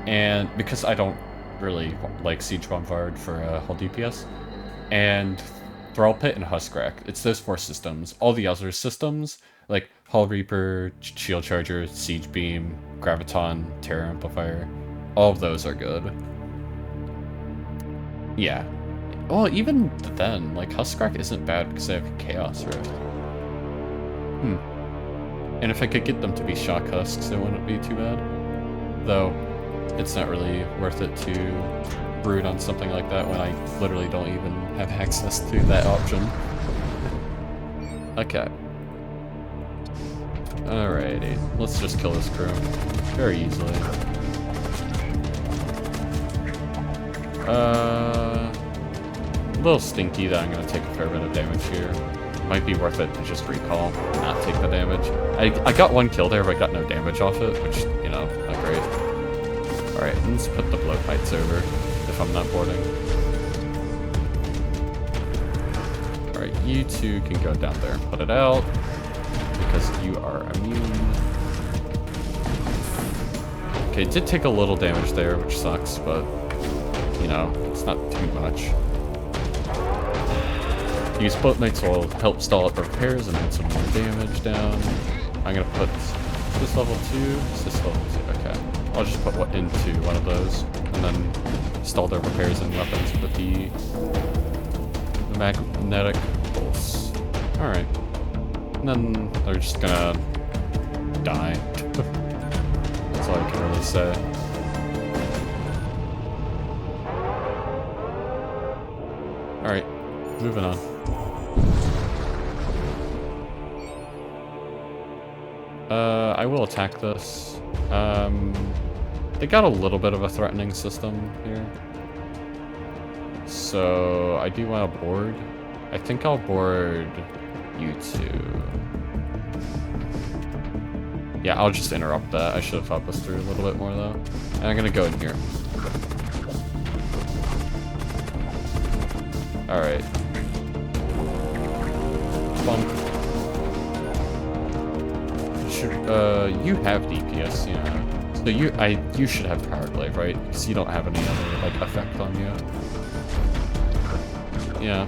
and because I don't really like Siege Bombard for hull DPS, and Thrall Pit and Huskrack. It's those 4 systems. All the other systems, like Hull Reaper, Shield Charger, Siege Beam, Graviton, Terror Amplifier, all of those are good. Yeah. Well, even then, like, Huskrack isn't bad because they have Chaos Rift. And if I could get them to be Shock Husks, it wouldn't be too bad. Though, it's not really worth it to brood on something like that when I literally don't even have access to that option. Okay. Alrighty, let's just kill this crew very easily. A little stinky that I'm gonna take a fair bit of damage here. Might be worth it to just recall, not take the damage. I got 1 kill there, but I got no damage off it, which, not great. Alright, let's put the blowpites over, if I'm not boarding. Alright, you 2 can go down there and put it out, because you are immune. Okay, it did take a little damage there, which sucks, but, it's not too much. Use Boat Knights will help stall up repairs and add some more damage down. I'm gonna put this level 2, this level 2, okay. I'll just put into one of those, and then stall their repairs and weapons with the magnetic pulse. Alright. And then they're just gonna die. That's all I can really say. Alright, moving on. I will attack this. They got a little bit of a threatening system here. So I do want to board. I think I'll board you two. Yeah, I'll just interrupt that. I should have thought this through a little bit more though. And I'm gonna go in here. Alright. Bump. You have DPS, yeah. So you should have Power Glaive, right? Because you don't have any other, like, effect on you. Yeah.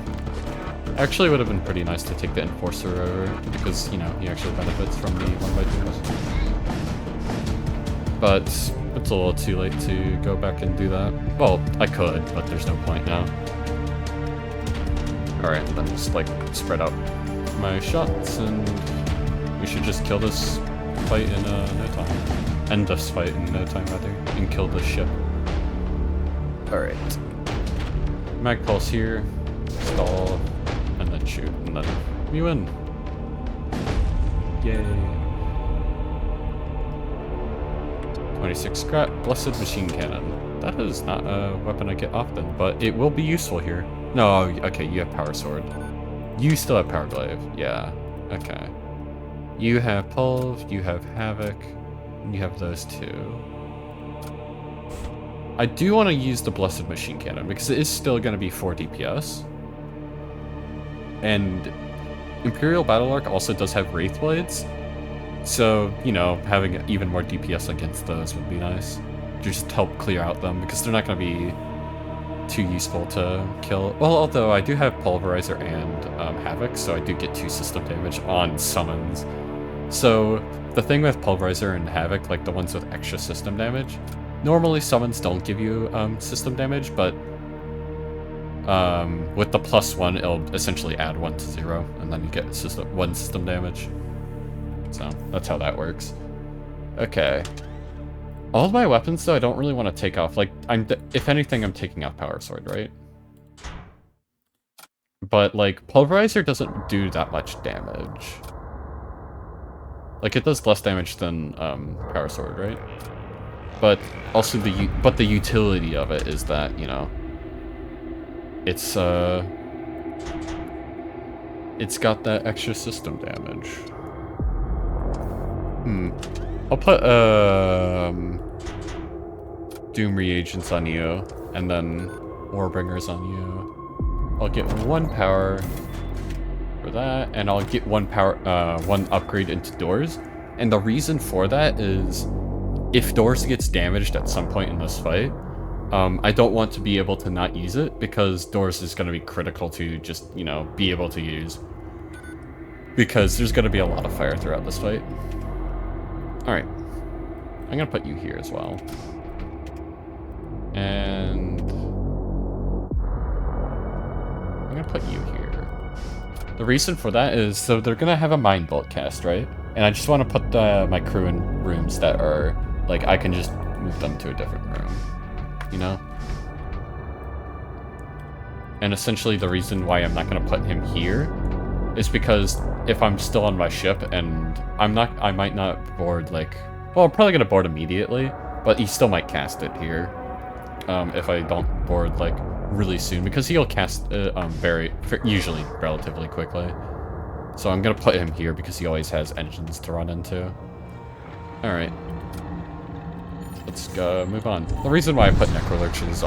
Actually, it would have been pretty nice to take the Enforcer over, because, you know, he actually benefits from the 1x2s. But it's a little too late to go back and do that. Well, I could, but there's no point now. Alright, then just, like, spread out my shots, and we should just kill this fight in no time. End this fight in no time, rather, and kill this ship. Alright. Mag Pulse here, stall, and then shoot, and then we win. Yay. 26 scrap, Blessed Machine Cannon. That is not a weapon I get often, but it will be useful here. No, okay, you have Power Sword. You still have Power Glaive, yeah, okay. You have Pulve, you have Havoc, and you have those two. I do want to use the Blessed Machine Cannon, because it is still going to be 4 DPS. And Imperial Battle Arc also does have Wraith Blades, so, you know, having even more DPS against those would be nice. Just help clear out them, because they're not going to be too useful to kill. Well, although I do have Pulverizer and Havoc, so I do get 2 system damage on summons. So, the thing with Pulverizer and Havoc, like the ones with extra system damage, normally summons don't give you system damage, but with the +1, it'll essentially add 1 to 0, and then you get 1 system damage. So, that's how that works. Okay. All of my weapons, though, I don't really want to take off. Like, if anything, I'm taking off Power Sword, right? But, like, Pulverizer doesn't do that much damage. Like, it does less damage than Power Sword, right? But also the utility of it is that, you know, it's got that extra system damage. I'll put Doom Reagents on you, and then Warbringers on you. I'll get 1 power for that, and I'll get 1 power, 1 upgrade into Doors. And the reason for that is, if Doors gets damaged at some point in this fight, I don't want to be able to not use it, because Doors is going to be critical to just, you know, be able to use. Because there's going to be a lot of fire throughout this fight. Alright. I'm going to put you here as well. And I'm going to put you here. The reason for that is, so they're going to have a Mind Bolt cast, right? And I just want to put my crew in rooms that are, like, I can just move them to a different room. You know? And essentially the reason why I'm not going to put him here is because if I'm still on my ship and I might not board, like, well, I'm probably going to board immediately, but he still might cast it here if I don't board, like, really soon, because he'll cast usually relatively quickly. So I'm going to put him here because he always has engines to run into. Alright. Let's go move on. The reason why I put Necrolurches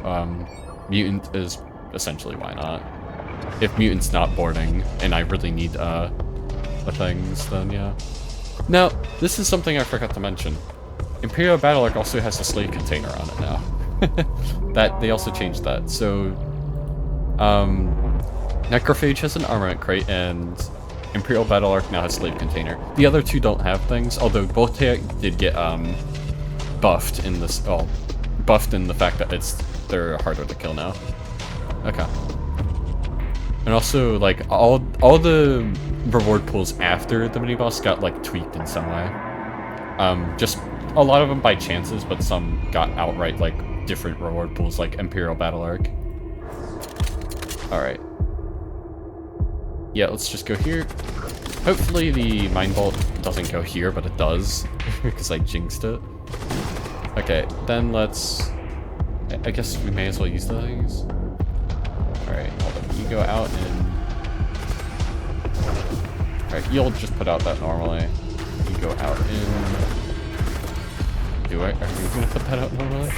on Mutant is essentially why not. If Mutant's not boarding, and I really need the things, then yeah. Now, this is something I forgot to mention. Imperial Battle Arc also has a slave container on it now. That they also changed that. So, Necrophage has an armament crate, and Imperial Battle Arc now has slave container. The other two don't have things, although both did get buffed in this. Oh, buffed in the fact that they're harder to kill now. Okay. And also, like, all the reward pools after the mini-boss got, like, tweaked in some way. Just a lot of them by chances, but some got outright, like, different reward pools, like Imperial Battle Arc. Alright. Yeah, let's just go here. Hopefully the Mind Bolt doesn't go here, but it does, because I jinxed it. Okay, then let's... I guess we may as well use the things. Alright, hold on. You go out and... Alright, you'll just put out that normally. You go out in... Are you gonna put that out normally?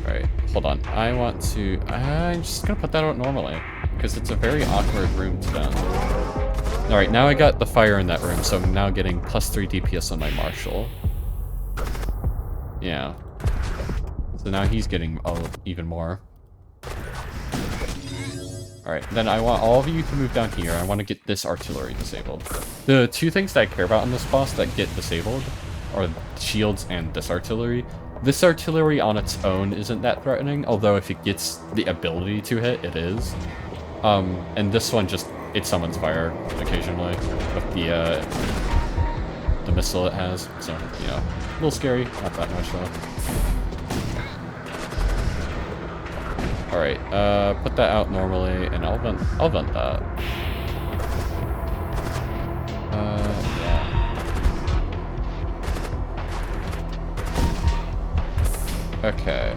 Alright, hold on. I want to... I'm just gonna put that out normally, because it's a very awkward room to down. Alright, now I got the fire in that room, so I'm now getting +3 DPS on my Marshal. Yeah. So now he's getting even more. Alright, then I want all of you to move down here. I want to get this artillery disabled. The two things that I care about in this boss that get disabled are shields and this artillery. This artillery on its own isn't that threatening, although if it gets the ability to hit, it is. And this one just, it summons fire occasionally with the missile it has. So, you know, a little scary, not that much though. Alright, put that out normally, and I'll vent that. Yeah. Okay.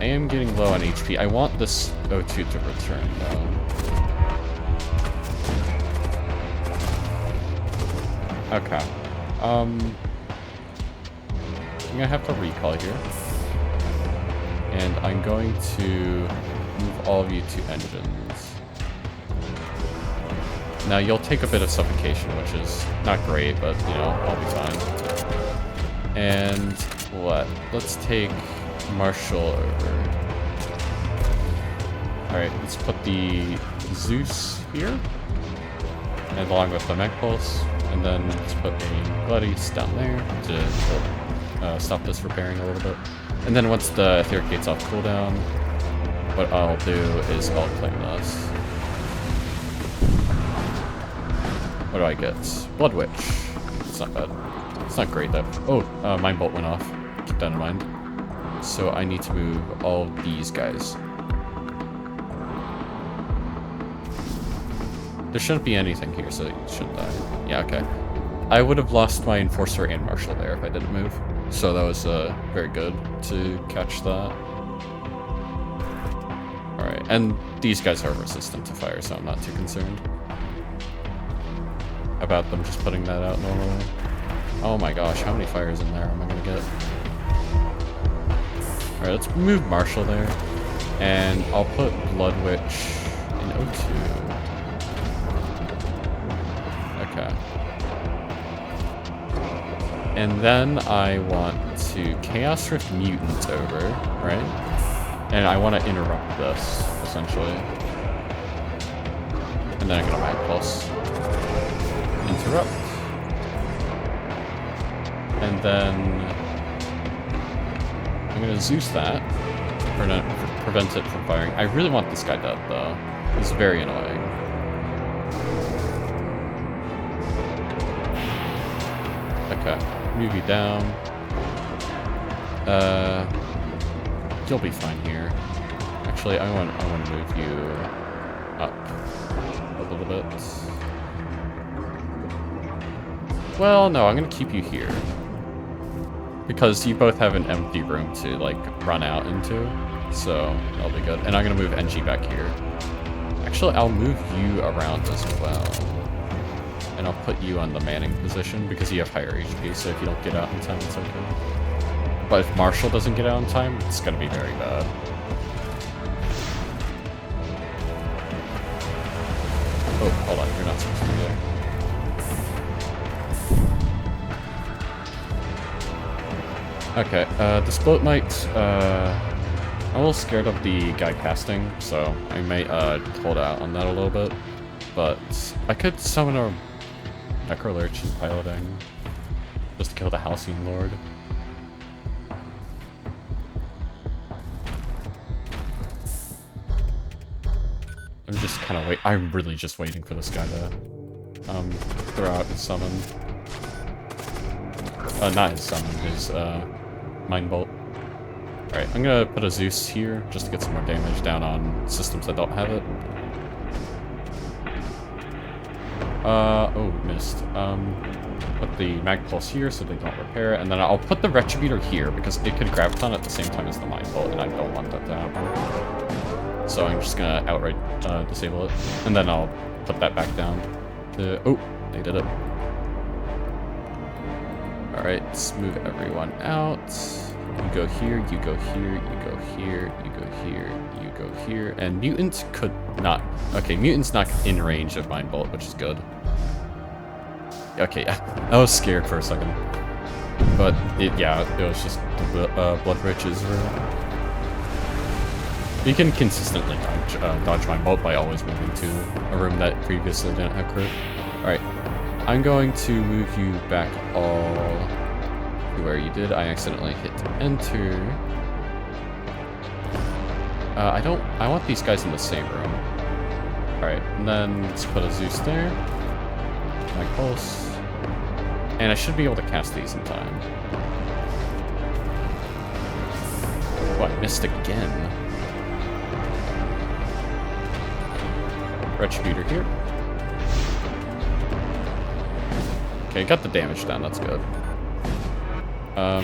I am getting low on HP. I want this O2 to return, though. Okay. I'm gonna have to recall here. And I'm going to move all of you to engines. Now, you'll take a bit of suffocation, which is not great, but, you know, I'll be fine. And what? Let's take Marshal over. Alright, let's put the Zeus here, and along with the Mech Pulse, and then let's put a Gladius down there to stop this repairing a little bit. And then once the Etheric Gate's off cooldown, what I'll do is I'll claim this. What do I get? Blood Witch. It's not bad. It's not great though. Oh, Mind Bolt went off. Keep that in mind. So I need to move all these guys. There shouldn't be anything here, so you shouldn't die. Yeah, okay. I would have lost my Enforcer and Marshal there if I didn't move. So that was very good to catch that. Alright, and these guys are resistant to fire, so I'm not too concerned about them just putting that out normally. Oh my gosh, how many fires in there am I gonna get? Alright, let's move Marshal there. And I'll put Blood Witch in O2. Okay. And then I want to Chaos Rift Mutant over, right? And I want to interrupt this, essentially. And then I'm going to Mag Pulse. Interrupt. And then I'm going to Zeus that. Prevent it from firing. I really want this guy dead, though. He's very annoying. Okay. Move you down. You'll be fine here. Actually, I want to move you up a little bit. Well, no, I'm gonna keep you here because you both have an empty room to like run out into, so that'll be good. And I'm gonna move NG back here. Actually, I'll move you around as well. And I'll put you on the manning position because you have higher HP, so if you don't get out in time, it's okay. But if Marshal doesn't get out in time, it's gonna be very bad. Oh, hold on, you're not supposed to be there. Okay, this Bloat Knight, I'm a little scared of the guy casting, so I might hold out on that a little bit. But I could summon a Necrolurch and piloting just to kill the Halcyon Lord. I'm just kind of I'm really just waiting for this guy to throw out his summon. Not his summon, his Mind Bolt. Alright, I'm gonna put a Zeus here just to get some more damage down on systems that don't have it. Oh, missed. Put the mag pulse here so they don't repair it, and then I'll put the retributor here because it could graviton at the same time as the mind bolt, and I don't want that to happen. So I'm just gonna outright disable it, and then I'll put that back down. Oh, they did it. Alright, let's move everyone out. You go here, you go here, you go here, you go here, you go here, and mutants could not... Okay, mutants not in range of Mind Bolt, which is good. Okay, I was scared for a second. But, it was just the Blood Riches room. You can consistently dodge Mind Bolt by always moving to a room that previously didn't have crit. Alright, I'm going to move you back all to where you did. I accidentally hit enter. I want these guys in the same room. Alright, and then let's put a Zeus there. My pulse. And I should be able to cast these in time. Oh, I missed again. Retributor here. Okay, got the damage down, that's good. A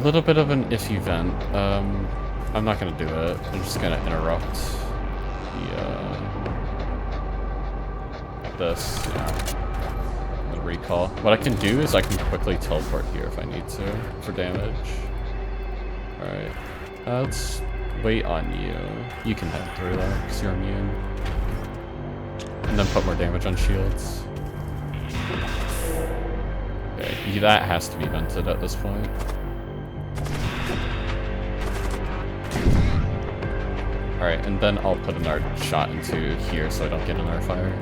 little bit of an iffy vent. I'm not gonna do it. I'm just gonna interrupt this, the recall. What I can do is I can quickly teleport here if I need to for damage. Alright. Let's wait on you. You can head through that because you're immune. And then put more damage on shields. Okay, that has to be vented at this point. Alright, and then I'll put another shot into here so I don't get another fire.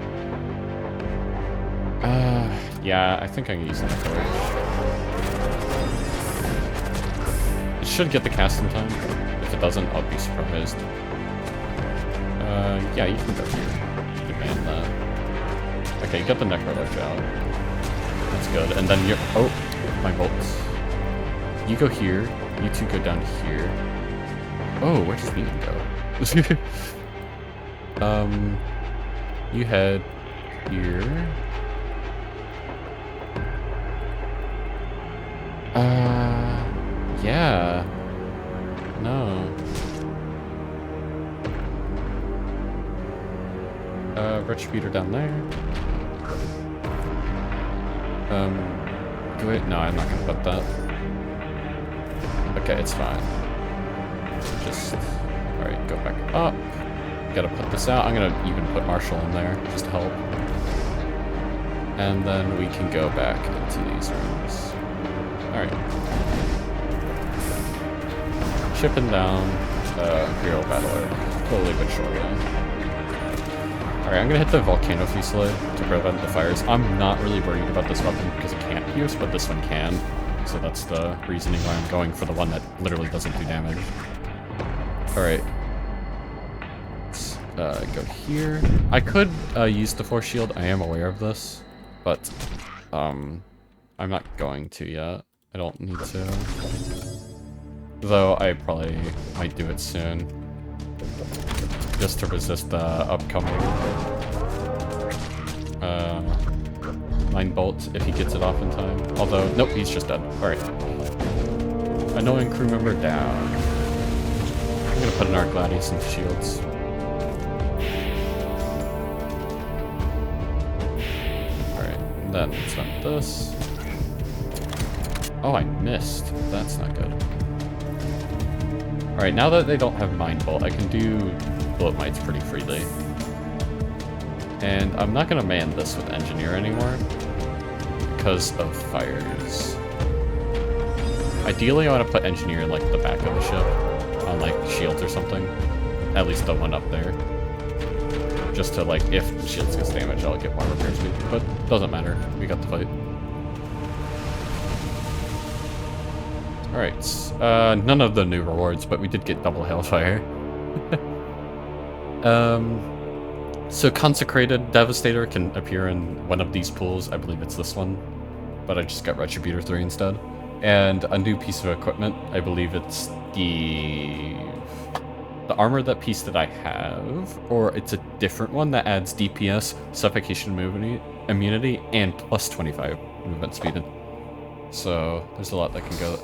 Yeah, I think I can use that torch. It should get the cast in time. If it doesn't, I'll be surprised. Yeah, you can go here. Demand that. Okay, get the Necrolich out. That's good. And then you're... Oh, my bolts. You go here. You two go down here. Oh, where does Negan go? You head here. Yeah. No. Retributor down there. Do it? No, I'm not gonna put that. Okay, it's fine. Just... Alright, go back up. Gotta put this out. I'm gonna even put Marshall in there, just to help. And then we can go back into these rooms. Alright. Chipping down Imperial Battler. Totally good short gun. Alright, I'm gonna hit the Volcano Fusilier to prevent the fires. I'm not really worried about this weapon because it can't pierce, but this one can. So that's the reasoning why I'm going for the one that literally doesn't do damage. Alright. Let's go here. I could use the Force Shield, I am aware of this. But, I'm not going to yet. I don't need to. Though I probably might do it soon. Just to resist the upcoming Mind Bolt if he gets it off in time. Although, nope, he's just dead. Alright. Annoying crew member down. I'm gonna put an Arc Gladius into shields. Alright, and then let's vent this. Oh, I missed. That's not good. Alright, now that they don't have Mind Bolt, I can do Bloat Mites pretty freely. And I'm not gonna man this with Engineer anymore because of fires. Ideally, I want to put Engineer in like the back of the ship, on like shields or something. At least the one up there. Just to like, if shields gets damaged, I'll get more repair speed. But doesn't matter. We got the fight. Alright. None of the new rewards, but we did get double Hellfire. So Consecrated Devastator can appear in one of these pools. I believe it's this one. But I just got Retributor 3 instead. And a new piece of equipment. I believe it's the the armor that piece that I have, or it's a different one that adds DPS, suffocation immunity, and plus 25 movement speed. So there's a lot that can go.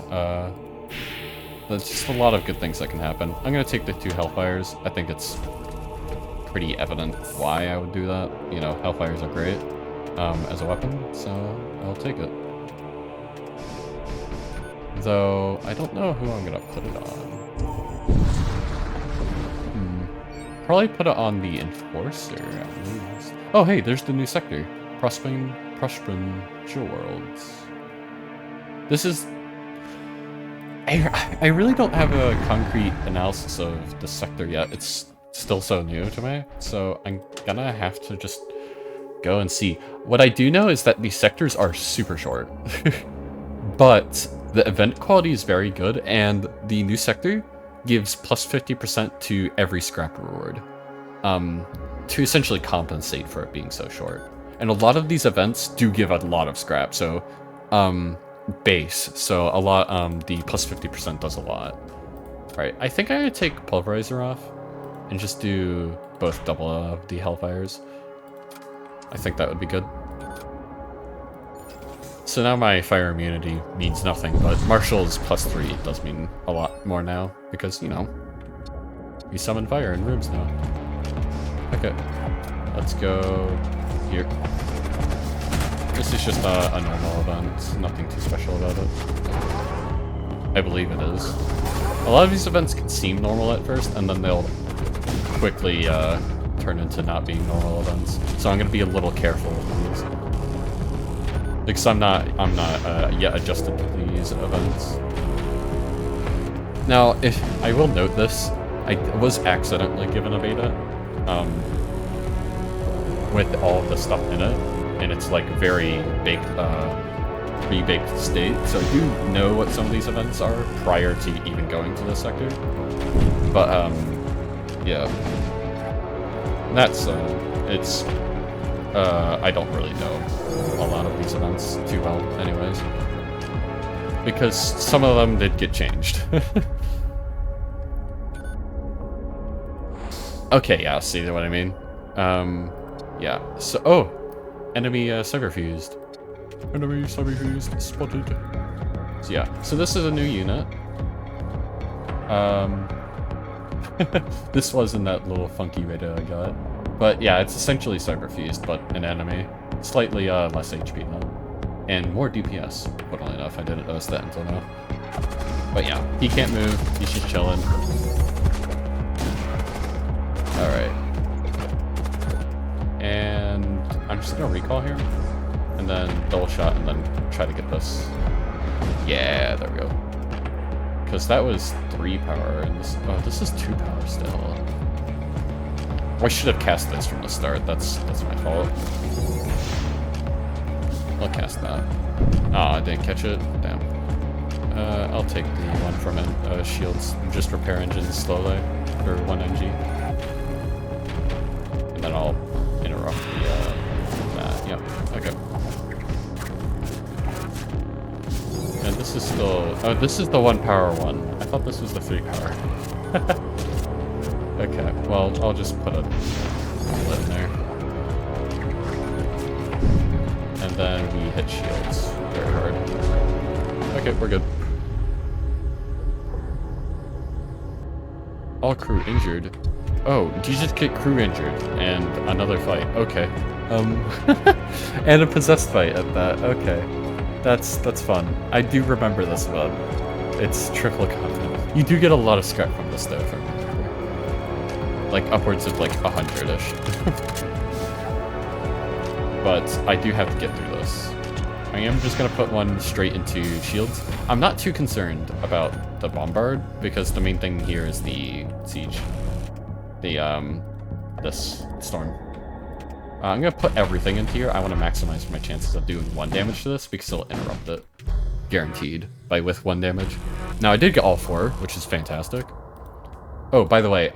There's just a lot of good things that can happen. I'm gonna take the 2 Hellfires. I think it's pretty evident why I would do that. You know, Hellfires are great as a weapon, so I'll take it. Though, I don't know who I'm gonna put it on. Probably put it on the Enforcer, at least. Oh, hey, there's the new sector. Prospering Worlds. This is... I really don't have a concrete analysis of the sector yet. It's still so new to me, so I'm gonna have to just go and see. What I do know is that these sectors are super short. But the event quality is very good, and the new sector gives plus 50% to every scrap reward, to essentially compensate for it being so short. And a lot of these events do give a lot of scrap, so base, so a lot, the plus 50% does a lot. Alright, I think I'm gonna take Pulverizer off and just do both double of the Hellfires. I think that would be good. So now my fire immunity means nothing, but Marshal's plus 3 does mean a lot more now, because, you know, we summon fire in rooms now. Okay, let's go here. This is just a normal event, nothing too special about it. I believe it is. A lot of these events can seem normal at first, and then they'll quickly turn into not being normal events. So I'm gonna be a little careful with these. Because I'm not yet adjusted to these events. Now, if I will note this, I was accidentally given a beta, with all the stuff in it, and it's like very big, pre-baked state. So I do know what some of these events are prior to even going to the sector. But yeah, and that's it's. I don't really know a lot of these events too well, anyways. Because some of them did get changed. Okay, yeah, see what I mean? Yeah, so, oh! Enemy cyberfused. Enemy cyberfused spotted. So yeah, so this is a new unit. This wasn't that little funky beta I got. But yeah, it's essentially cyberfused, but an enemy. Slightly less HP though. And more DPS, funnily enough. I didn't notice that until now. But yeah, he can't move, he's just chilling. Alright. And I'm just gonna recall here. And then double shot and then try to get this. Yeah, there we go. Because that was 3 power and this, oh, this is 2 power still. I should have cast this from the start. That's my fault. I'll cast that. Oh, I didn't catch it. Damn. I'll take the one from shields. Just repair engines slowly for 1 NG, and then I'll interrupt the that. Yeah. Okay. And this is still. Oh, this is the 1 power one. I thought this was the 3 power. Okay, well, I'll just put a lid in there. And then we hit shields very hard. Okay, we're good. All crew injured. Oh, you just get crew injured and another fight. Okay. And a possessed fight at that. Okay. That's fun. I do remember this one. It's triple content. You do get a lot of scrap from this though, if I remember. Like upwards of like 100-ish. But I do have to get through this. I am just gonna put one straight into shields. I'm not too concerned about the bombard because the main thing here is the siege. This storm. I'm gonna put everything into here. I want to maximize my chances of doing 1 damage to this because it'll interrupt it. Guaranteed. With 1 damage. Now I did get all 4, which is fantastic. Oh, by the way,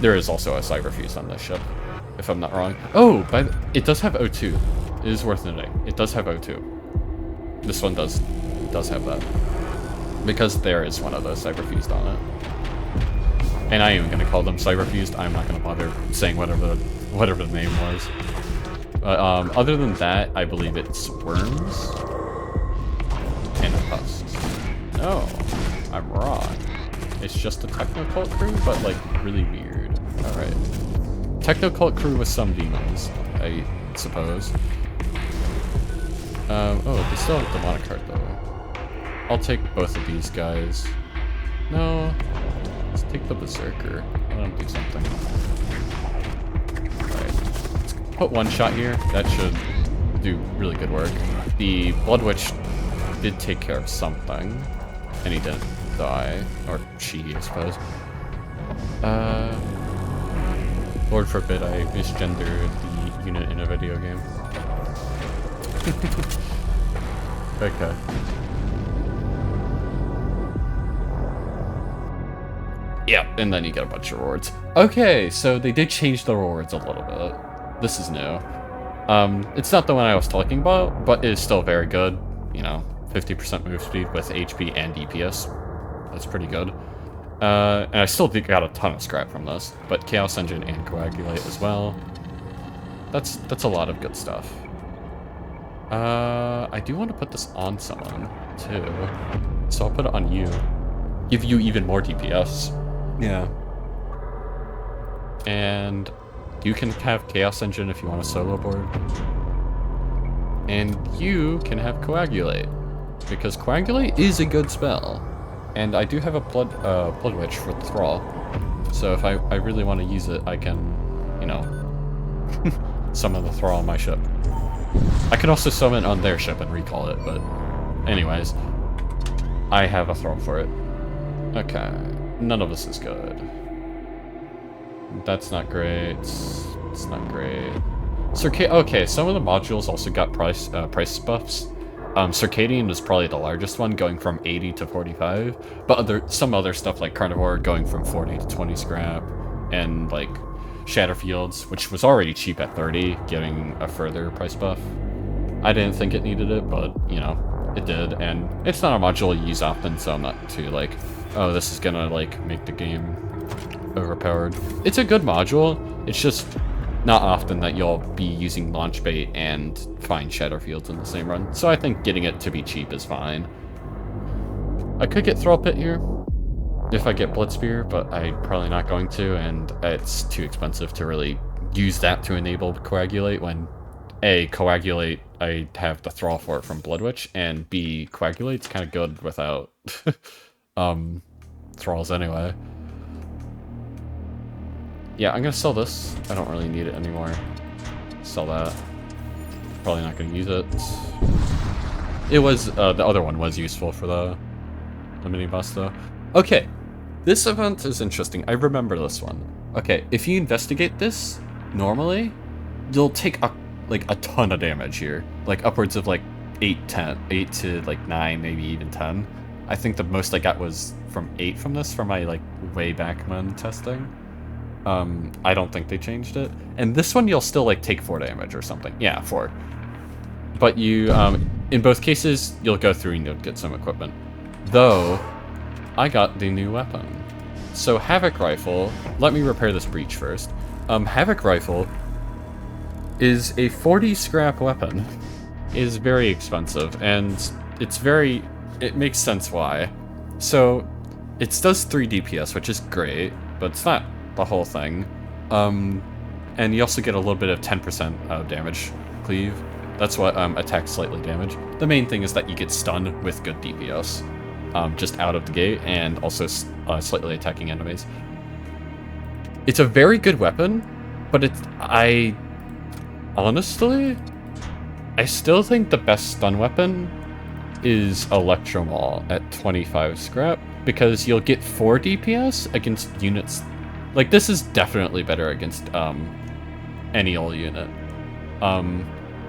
there is also a cyberfuse on this ship, if I'm not wrong. Oh, it does have O2. It is worth noting. It does have O2. This one does have that. Because there is one of those cyberfused on it. And I am gonna call them Cyber Fused. I'm not gonna bother saying whatever the name was. Other than that, I believe it's worms and husks. No, I'm wrong. It's just a Techno-Cult crew, but like really weird. Alright. Techno-Cult crew with some demons, I suppose. Oh, they still have the Demonic card though. I'll take both of these guys. No, let's take the Berserker. I want to do something. Alright, let's put one shot here. That should do really good work. The Blood Witch did take care of something, and he didn't die. Or she, I suppose. Lord forbid I misgendered the unit in a video game. Okay. Yeah, and then you get a bunch of rewards. Okay, so they did change the rewards a little bit. This is new. It's not the one I was talking about, but it is still very good. You know, 50% move speed with HP and DPS. That's pretty good. And I still got a ton of scrap from this, but Chaos Engine and Coagulate as well. That's a lot of good stuff. I do want to put this on someone, too. So I'll put it on you. Give you even more DPS. Yeah. And you can have Chaos Engine if you want a solo board. And you can have Coagulate, because Coagulate is a good spell. And I do have a Blood Witch for Thrall. So if I really want to use it, I can, you know, summon the Thrall on my ship. I can also summon on their ship and recall it, but anyways, I have a Thrall for it. Okay, none of this is good. That's not great. It's not great. Okay, some of the modules also got price buffs. Circadian is probably the largest one, going from 80 to 45, but some other stuff like Carnivore going from 40 to 20 scrap, and like Shatterfields, which was already cheap at 30, getting a further price buff. I didn't think it needed it, but, you know, it did, and it's not a module you use often, so I'm not too like, oh, this is gonna like make the game overpowered. It's a good module, it's just not often that you'll be using Launch Bait and find Shatterfields in the same run, so I think getting it to be cheap is fine. I could get Thrall Pit here, if I get Bloodspear, but I'm probably not going to, and it's too expensive to really use that to enable Coagulate when, A, Coagulate, I have the Thrall for it from Blood Witch, and B, Coagulate's kind of good without Thralls anyway. Yeah, I'm gonna sell this. I don't really need it anymore. Sell that. Probably not gonna use it. It was, the other one was useful for the mini boss though. Okay, this event is interesting. I remember this one. Okay, if you investigate this, normally, you'll take a ton of damage here. Like upwards of like 8 to like 9, maybe even 10. I think the most I got was from 8 from this, from my like way back when testing. I don't think they changed it. And this one you'll still like take 4 damage or something. Yeah, 4. But you, in both cases, you'll go through and you'll get some equipment. Though, I got the new weapon. So Havoc Rifle, let me repair this breach first. Havoc Rifle is a 40 scrap weapon. It is very expensive, and it makes sense why. So, it does 3 DPS, which is great, but it's not the whole thing. And you also get a little bit of 10% damage cleave. That's what attacks slightly damage. The main thing is that you get stunned with good DPS. Just out of the gate, and also slightly attacking enemies. It's a very good weapon, but honestly, I still think the best stun weapon is Electromall at 25 scrap, because you'll get 4 DPS against units. Like, this is definitely better against any old unit.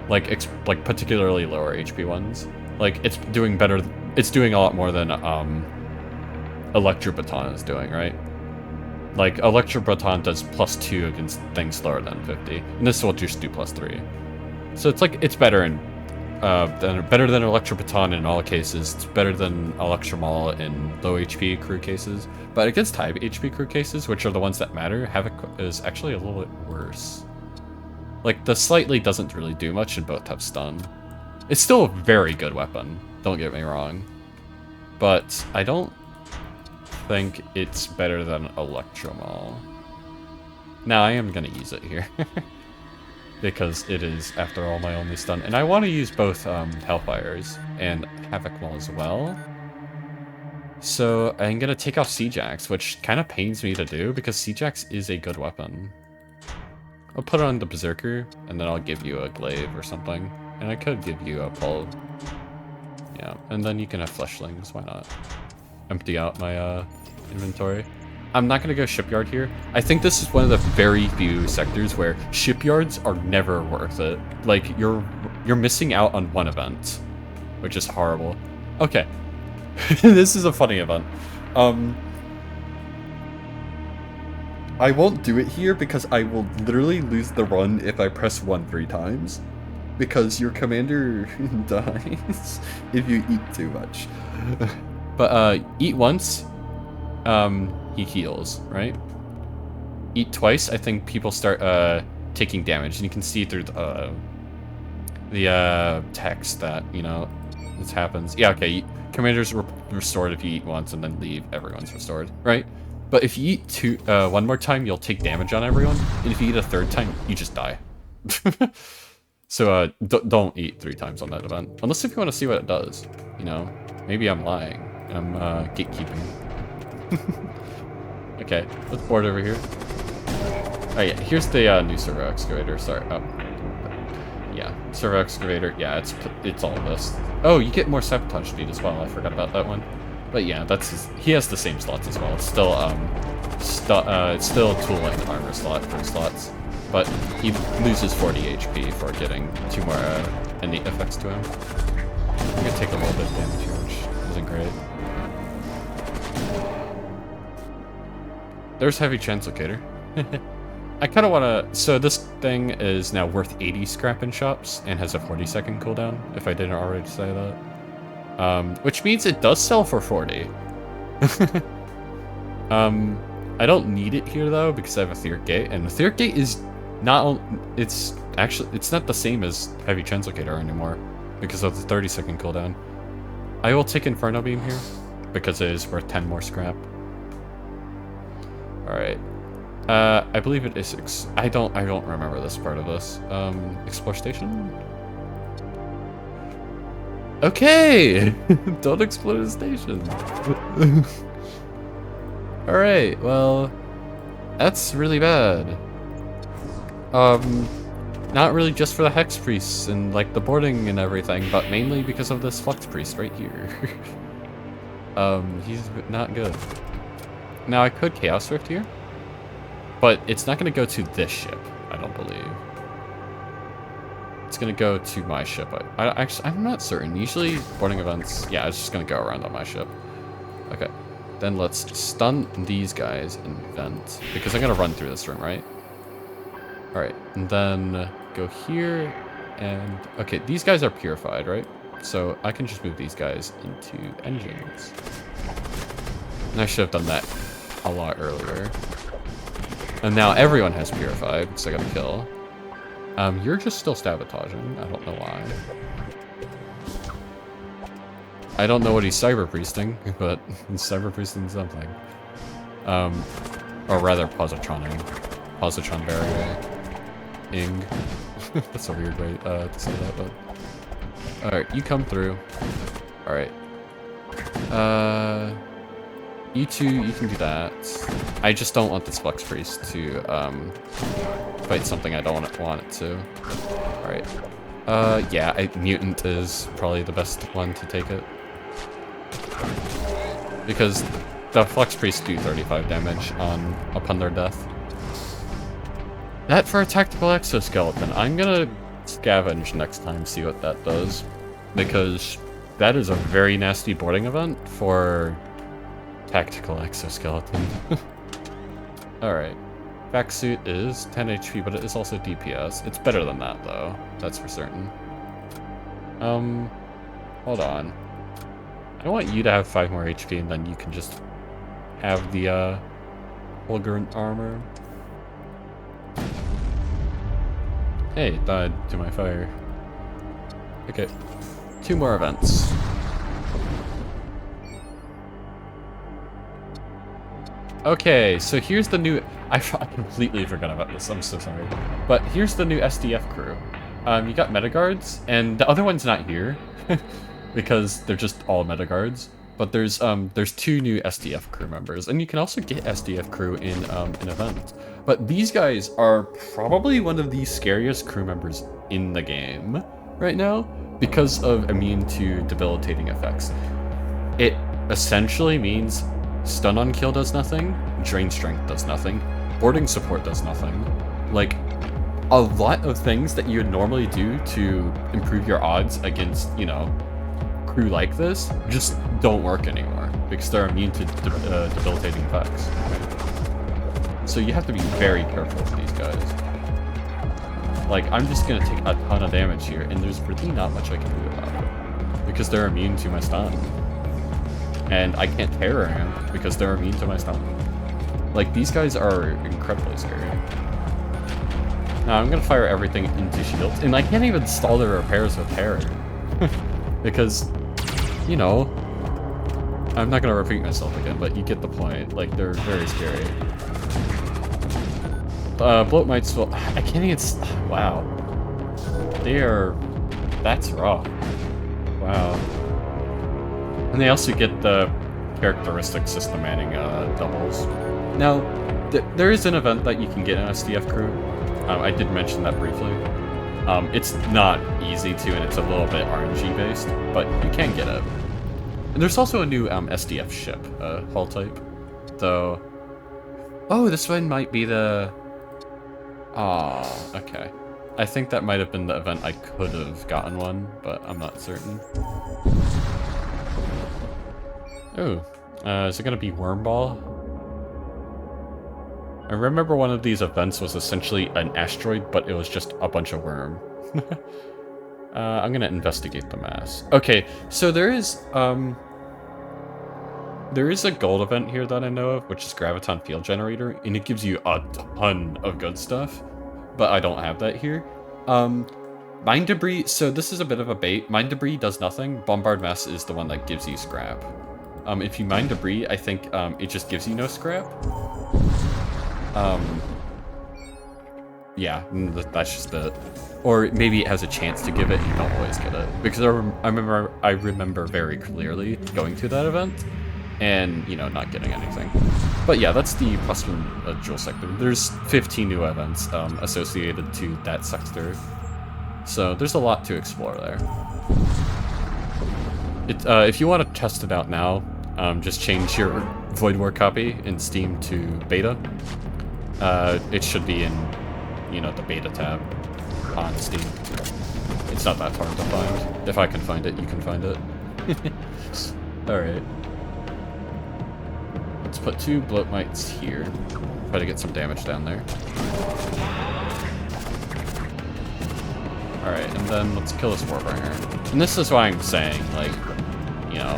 Like particularly lower HP ones. Like, it's doing better. It's doing a lot more than Electro Baton is doing, right? Like, Electro Baton does +2 against things lower than 50, and this will just do +3. So it's like, it's better in better than Electrobaton in all cases. It's better than Electromall in low HP crew cases. But against high HP crew cases, which are the ones that matter, Havoc is actually a little bit worse. Like, the Slightly doesn't really do much and both have stun. It's still a very good weapon, don't get me wrong. But I don't think it's better than Electromall. Now, I am going to use it here. Because it is, after all, my only stun. And I want to use both Hellfires and Havoc Maul as well. So I'm going to take off Seajax, which kind of pains me to do, because Seajax is a good weapon. I'll put on the Berserker, and then I'll give you a Glaive or something. And I could give you a Pull. Yeah, and then you can have Fleshlings, why not? Empty out my inventory. I'm not going to go Shipyard here. I think this is one of the very few sectors where shipyards are never worth it. Like, you're missing out on one event, which is horrible. Okay. This is a funny event. I won't do it here because I will literally lose the run if I press 1 3 times. Because your commander dies if you eat too much. But eat once, he heals, right? Eat twice, I think people start taking damage, and you can see through the text that, you know, this happens. Yeah, okay, commander's restored if you eat once and then leave, everyone's restored, right? But if you eat one more time, you'll take damage on everyone, and if you eat a third time, you just die. So don't eat 3 times on that event, unless if you want to see what it does, you know? Maybe I'm lying, and I'm gatekeeping. Okay, let's board over here. Oh yeah, here's the new servo excavator. Sorry. Oh, yeah, servo excavator. Yeah, it's all of this. Oh, you get more sabotage speed as well. I forgot about that one. But yeah, he has the same slots as well. It's still it's still tool and armor slot for slots, but he loses 40 HP for getting 2 more innate effects to him. I'm gonna take a little bit of damage here, which isn't great. There's Heavy Translocator. I kind of want to... So this thing is now worth 80 scrap in shops and has a 40-second cooldown, if I didn't already say that. Which means it does sell for 40. I don't need it here, though, because I have a Etheric Gate, and Etheric Gate is not... It's not the same as Heavy Translocator anymore, because of the 30-second cooldown. I will take Inferno Beam here, because it is worth 10 more scrap. Alright. I believe it is I don't remember this part of this. Explore Station? Okay! Don't explore the station. Alright, well, that's really bad. Not really just for the Hex Priests and like the boarding and everything, but mainly because of this Flux Priest right here. He's not good. Now I could Chaos Rift here, but it's not going to go to this ship, I don't believe. It's going to go to my ship. I'm not certain. Usually boarding events, yeah, it's just going to go around on my ship. Okay, then let's stun these guys and vent, because I'm going to run through this room, right? Alright, and then go here, and... Okay, these guys are purified, right? So I can just move these guys into engines. And I should have done that a lot earlier. And now everyone has purified, because I got a kill. You're just still sabotaging. I don't know why. I don't know what he's cyber priesting, but he's cyber priesting something. Or rather, positroning. Positron barrier. Ing. That's a weird way to say that, but... Alright, you come through. Alright. You two, you can do that. I just don't want this Flux Priest to fight something I don't want it to. Alright. Yeah, Mutant is probably the best one to take it. Because the Flux Priests do 35 damage upon their death. That for a Tactical Exoskeleton. I'm gonna scavenge next time, see what that does. Because that is a very nasty boarding event for Tactical Exoskeleton. Alright. Back suit is 10 HP, but it is also DPS. It's better than that, though. That's for certain. Hold on. I want you to have 5 more HP, and then you can just have the, fulgurant armor. Hey, it died to my fire. Okay. 2 more events. Okay, so here's the new... I completely forgot about this, I'm so sorry. But here's the new SDF crew. You got Metaguards, and the other one's not here. Because they're just all Metaguards. But there's 2 new SDF crew members, and you can also get SDF crew in an event. But these guys are probably one of the scariest crew members in the game right now, because of immune to debilitating effects. It essentially means stun on kill does nothing, drain strength does nothing, boarding support does nothing. Like, a lot of things that you would normally do to improve your odds against, you know, crew like this just don't work anymore because they're immune to debilitating effects. So you have to be very careful with these guys. Like, I'm just gonna take a ton of damage here, and there's really not much I can do about it because they're immune to my stun. And I can't terror him because they're immune to my stun. Like, these guys are incredibly scary. Now I'm gonna fire everything into shields, and I can't even stall the repairs with terror. Because, you know, I'm not gonna repeat myself again, but you get the point. Like, they're very scary. Bloat mites will... I can't even... Wow. They are... That's raw. Wow. And they also get the characteristic systematic doubles. Now, there is an event that you can get in SDF crew. I did mention that briefly. It's not easy to, and it's a little bit RNG based, but you can get it. And there's also a new SDF ship, hull type. So... Oh, this one might be the... Oh, okay. I think that might have been the event I could have gotten one, but I'm not certain. Oh, is it gonna be Wormball? I remember one of these events was essentially an asteroid, but it was just a bunch of worm. I'm gonna investigate the mass. Okay, so there is a gold event here that I know of, which is Graviton Field Generator, and it gives you a ton of good stuff, but I don't have that here. Mine Debris, so this is a bit of a bait. Mine Debris does nothing. Bombard Mass is the one that gives you scrap. If you mine Debris, I think it just gives you no scrap. Yeah, that's just it. Or maybe it has a chance to give it, you don't always get it. Because I remember very clearly going to that event, and, you know, not getting anything. But yeah, that's the +1 jewel sector. There's 15 new events associated to that sector. So there's a lot to explore there. If you want to test it out now, just change your Void War copy in Steam to beta. It should be in, you know, the beta tab on Steam. It's not that hard to find. If I can find it, you can find it. Alright. Let's put 2 bloat mites here. Try to get some damage down there. Alright, and then let's kill this Warbringer. And this is why I'm saying, like, you know,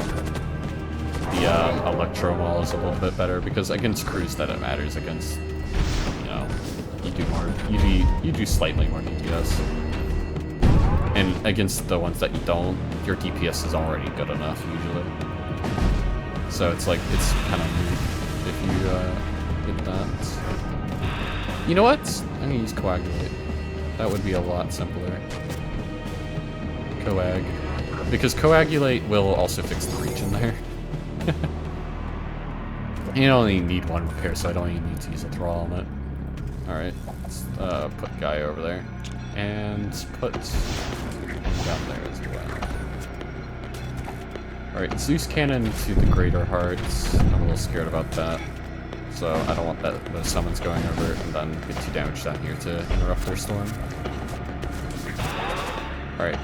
the Electro Maul is a little bit better, because against crews that it matters against, you know, you do slightly more DPS. And against the ones that you don't, your DPS is already good enough, usually. So it's like, it's kind of weird if you get that. You know what? I'm gonna use Coagulate. That would be a lot simpler. Coag. Because Coagulate will also fix the breach in there. You only need 1 repair, so I don't even need to use a thrall on it. Alright, let's put Guy over there. And put down there as well. Alright, Zeus Cannon to the Greater Hearts. I'm a little scared about that. So I don't want the summons going over and then get 2 damage down here to interrupt their storm. Alright,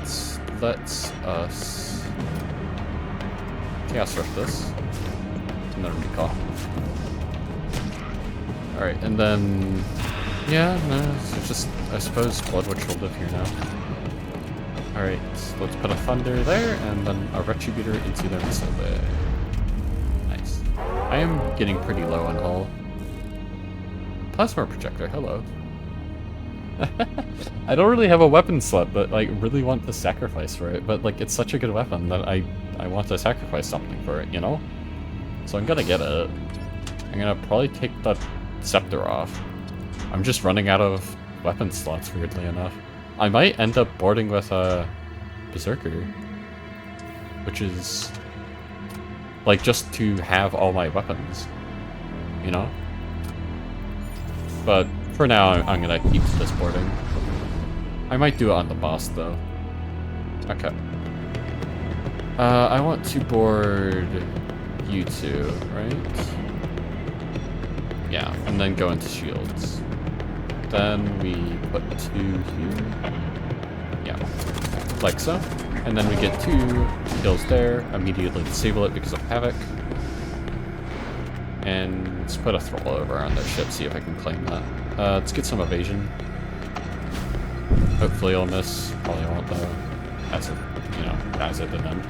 let's us Chaos Rush this. And then recall. Alright, and then... Yeah, no, so just, I suppose Blood Witch will live here now. Alright, so let's put a Thunder there, and then a Retributor into their missile there. Nice. I am getting pretty low on hull. Plasma Projector, hello. I don't really have a weapon slot, but like really want to sacrifice for it. But like it's such a good weapon that I want to sacrifice something for it, you know? So I'm gonna get it. I'm gonna probably take the Scepter off. I'm just running out of weapon slots, weirdly enough. I might end up boarding with a Berserker, which is like just to have all my weapons, you know? But for now, I'm gonna keep this boarding. I might do it on the boss, though. Okay. I want to board you two, right? Yeah, and then go into shields. Then we put 2 here. Yeah, like so. And then we get 2 kills there. Immediately disable it because of Havoc. And let's put a thrall over on their ship, see if I can claim that. Let's get some evasion. Hopefully I'll miss. Probably won't though. As it, you know, as it didn't.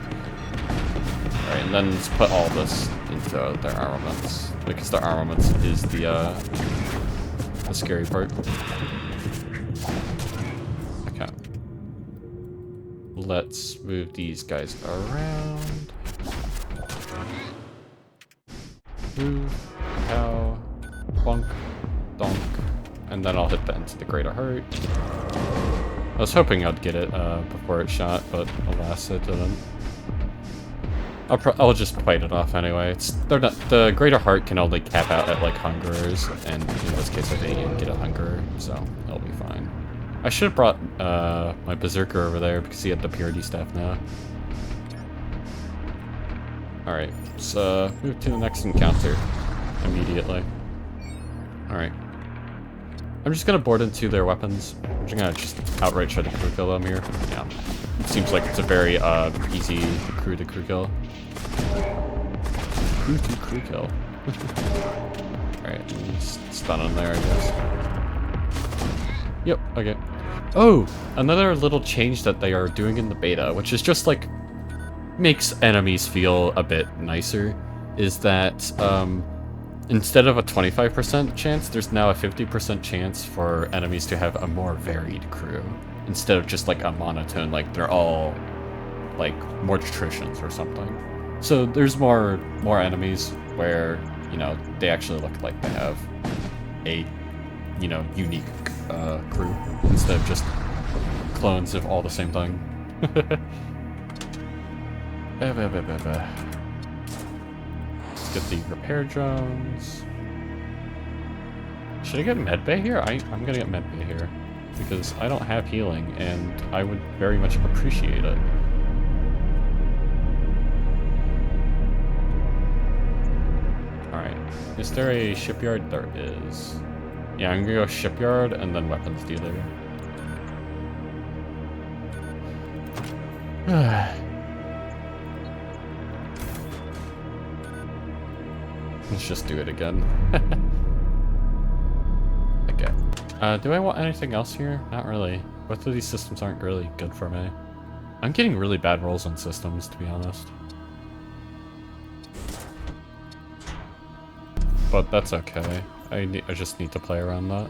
Alright, and then let's put all this into their armaments. Because their armaments is the scary part. Okay. Let's move these guys around. Move, cow, bonk, donk, and then I'll hit that into the Greater Heart. I was hoping I'd get it before it shot, but alas, it didn't. I'll just fight it off anyway. They're not, the Greater Heart can only cap out at like Hungerers, and in this case I didn't get a Hungerer, so it'll be fine. I should have brought my Berserker over there because he had the Purity Staff now. Alright, let's move to the next encounter immediately. Alright. I'm just gonna board into their weapons. I'm just gonna outright try to crew kill them here. Yeah. It seems like it's a very easy crew to crew kill. Crew kill. Alright, stun on there, I guess. Yep, okay. Oh! Another little change that they are doing in the beta, which is just like makes enemies feel a bit nicer, is that instead of a 25% chance, there's now a 50% chance for enemies to have a more varied crew. Instead of just like a monotone, like they're all like morticians or something. So there's more enemies where, you know, they actually look like they have a, you know, unique crew instead of just clones of all the same thing. Let's get the repair drones. Should I get medbay here? I'm gonna get medbay here because I don't have healing and I would very much appreciate it. Alright, is there a shipyard? There is. Yeah, I'm gonna go shipyard and then weapons dealer. Let's just do it again. Okay. Do I want anything else here? Not really. Both of these systems aren't really good for me. I'm getting really bad rolls on systems, to be honest. But that's okay. I just need to play around that.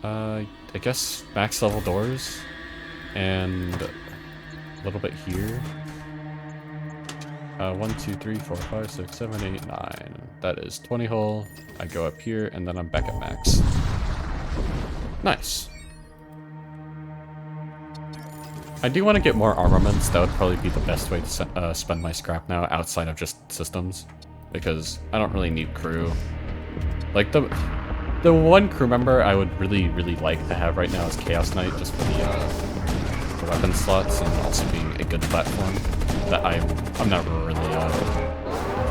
I guess max level doors. And a little bit here. 1, 2, 3, 4, 5, 6, 7, 8, 9. That is 20 hull. I go up here, and then I'm back at max. Nice. I do want to get more armaments. That would probably be the best way to spend my scrap now, outside of just systems. Because I don't really need crew. Like, the one crew member I would really like to have right now is Chaos Knight, just for the weapon slots, and also being a good platform that I'm not really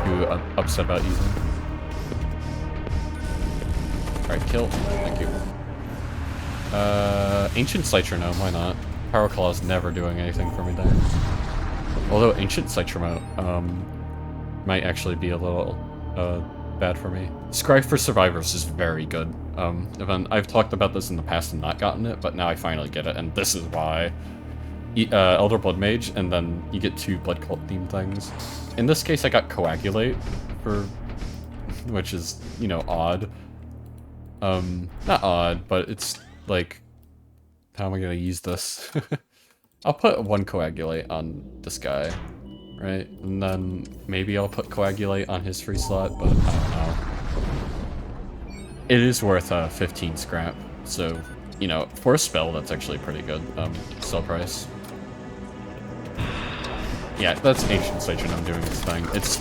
too upset about using. Alright, kill. Thank you. Ancient Citronome, why not? Power Claw is never doing anything for me there. Although Ancient Citronome might actually be a little bad for me. Scry for Survivors is very good. And then I've talked about this in the past and not gotten it, but now I finally get it, and this is why. Elder Blood Mage, and then you get 2 Blood Cult themed things. In this case, I got Coagulate, which is, you know, odd. Not odd, but it's, like, how am I gonna use this? I'll put 1 Coagulate on this guy, right? And then maybe I'll put Coagulate on his free slot, but I don't know. It is worth 15 scrap, so, you know, for a spell, that's actually pretty good sell price. Yeah, that's Ancient Station I'm doing this thing. It's,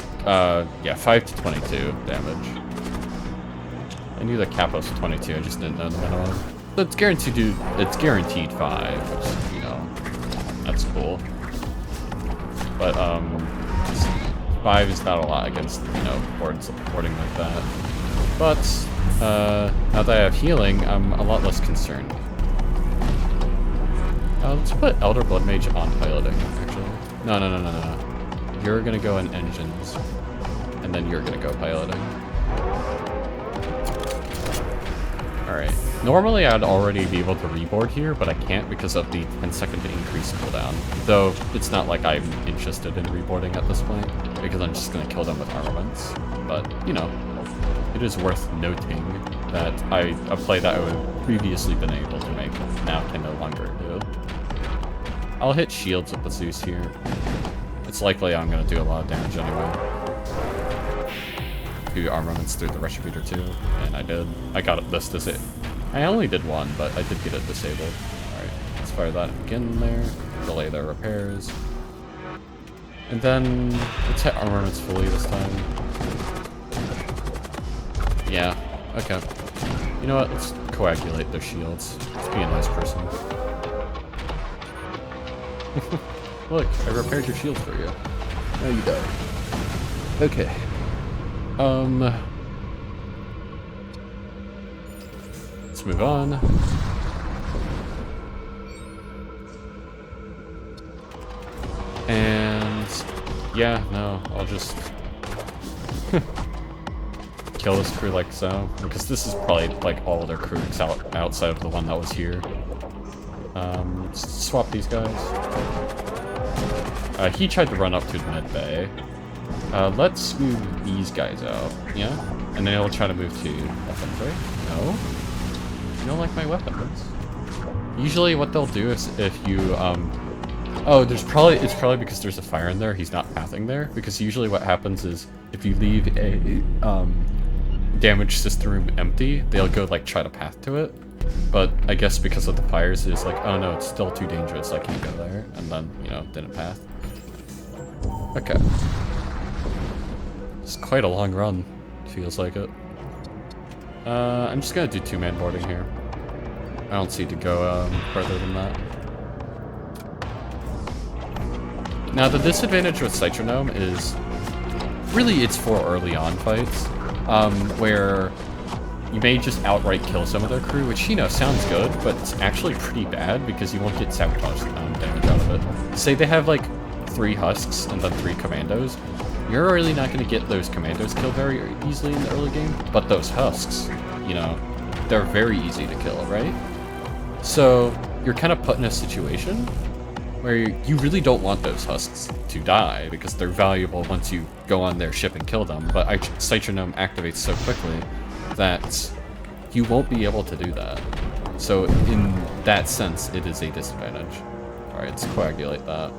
yeah, 5 to 22 damage. I knew the cap was 22, I just didn't know the minimum. So it's guaranteed 5, which, you know, that's cool. But, 5 is not a lot against, you know, boards supporting like that. But, now that I have healing, I'm a lot less concerned. Let's put Elder Blood Mage on piloting, actually. No. You're gonna go in engines, and then you're gonna go piloting. Alright. Normally I'd already be able to reboard here, but I can't because of the 10-second increase cooldown. Though, it's not like I'm interested in reboarding at this point, because I'm just gonna kill them with armaments. But, you know, it is worth noting that a play that I would have previously been able to make, now can no longer do. I'll hit shields with the Zeus here. It's likely I'm going to do a lot of damage anyway. 2 armaments through the Retributor too, and I did. I got this disabled. I only did 1, but I did get it disabled. Alright, let's fire that again there. Delay their repairs. And then, let's hit armaments fully this time. Yeah, okay. You know what, let's coagulate their shields. Let's be a nice person. Look, I repaired your shields for you. Now you die. Okay. Let's move on. And yeah, no, I'll just kill this crew like so, because this is probably like all their crews outside of the one that was here. Let's swap these guys. He tried to run up to the med bay. Let's move these guys out, yeah? And then he'll try to move to weapons, right? No? You don't like my weapons. Usually what they'll do is if you, oh, it's probably because there's a fire in there, he's not pathing there. Because usually what happens is if you leave a, damage system room empty, they'll go, like, try to path to it. But I guess because of the fires, it's like, oh no, it's still too dangerous, I can't go there. And then, you know, didn't path. Okay. It's quite a long run, feels like it. I'm just gonna do 2-man boarding here. I don't see to go further than that. Now the disadvantage with Citronome is, really it's for early on fights, where you may just outright kill some of their crew, which, you know, sounds good, but it's actually pretty bad because you won't get sabotage damage out of it. Say they have like 3 husks and then 3 commandos. You're really not going to get those commandos killed very easily in the early game, but those husks, you know, they're very easy to kill, right? So you're kind of put in a situation where you really don't want those husks to die because they're valuable once you go on their ship and kill them, but Citronome activates so quickly that you won't be able to do that. So in that sense, it is a disadvantage. Alright, let's coagulate that.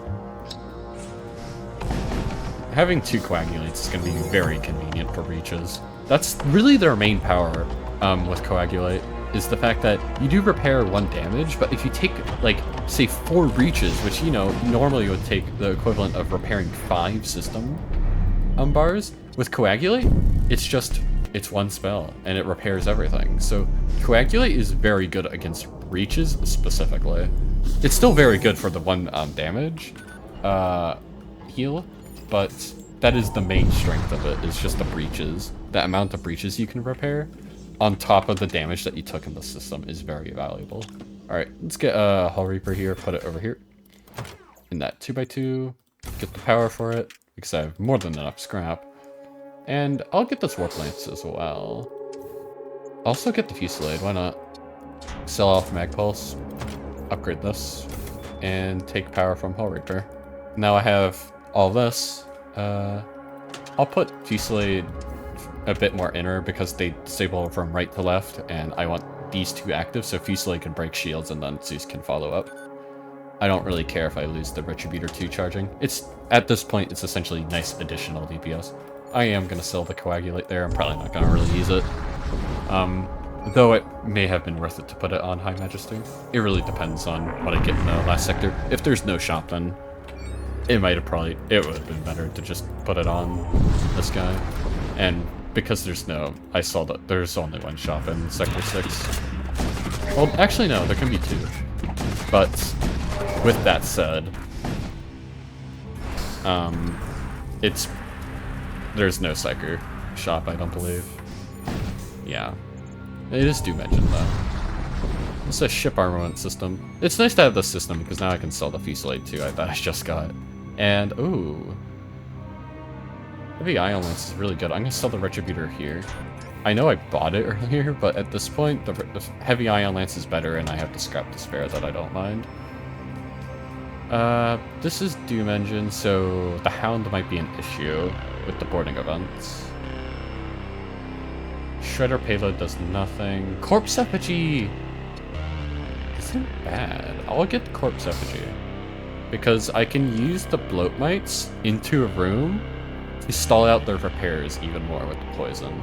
Having 2 coagulates is going to be very convenient for breaches. That's really their main power with coagulate, is the fact that you do repair 1 damage, but if you take, like, say 4 breaches, which, you know, normally would take the equivalent of repairing 5 system bars, with coagulate, it's 1 spell, and it repairs everything. So coagulate is very good against breaches, specifically. It's still very good for the 1 damage heal, but that is the main strength of it, is just the breaches. The amount of breaches you can repair, on top of the damage that you took in the system, is very valuable. Alright, let's get a Hull Reaper here, put it over here. In that 2x2, get the power for it, because I have more than enough scrap. And I'll get this Warp Lance as well. Also get the Fusillade, why not? Sell off Mag Pulse, upgrade this, and take power from Hull Reaper. Now I have all this. I'll put Fusillade a bit more inner because they disable from right to left, and I want these two active so Fusillade can break shields and then Zeus can follow up. I don't really care if I lose the Retributor 2 charging. It's, at this point, it's essentially nice additional DPS. I am going to sell the Coagulate there, I'm probably not going to really use it. Though it may have been worth it to put it on High Majesty. It really depends on what I get in the last sector. If there's no shop, then it would have been better to just put it on this guy. And because there's no, I saw that there's only one shop in Sector 6. Well, actually no, there can be two. But with that said, there's no Psyker shop, I don't believe. Yeah. It is Doom Engine, though. It's a ship armament system. It's nice to have this system, because now I can sell the Fusillade, too, that I just got. And, ooh. Heavy Ion Lance is really good. I'm gonna sell the Retributor here. I know I bought it earlier, but at this point, the Heavy Ion Lance is better, and I have the Scrap to spare that I don't mind. This is Doom Engine, so the Hound might be an issue with the boarding events. Shredder Payload does nothing. Corpse Effigy isn't bad. I'll get Corpse Effigy. Because I can use the Bloat Mites into a room to stall out their repairs even more with the poison.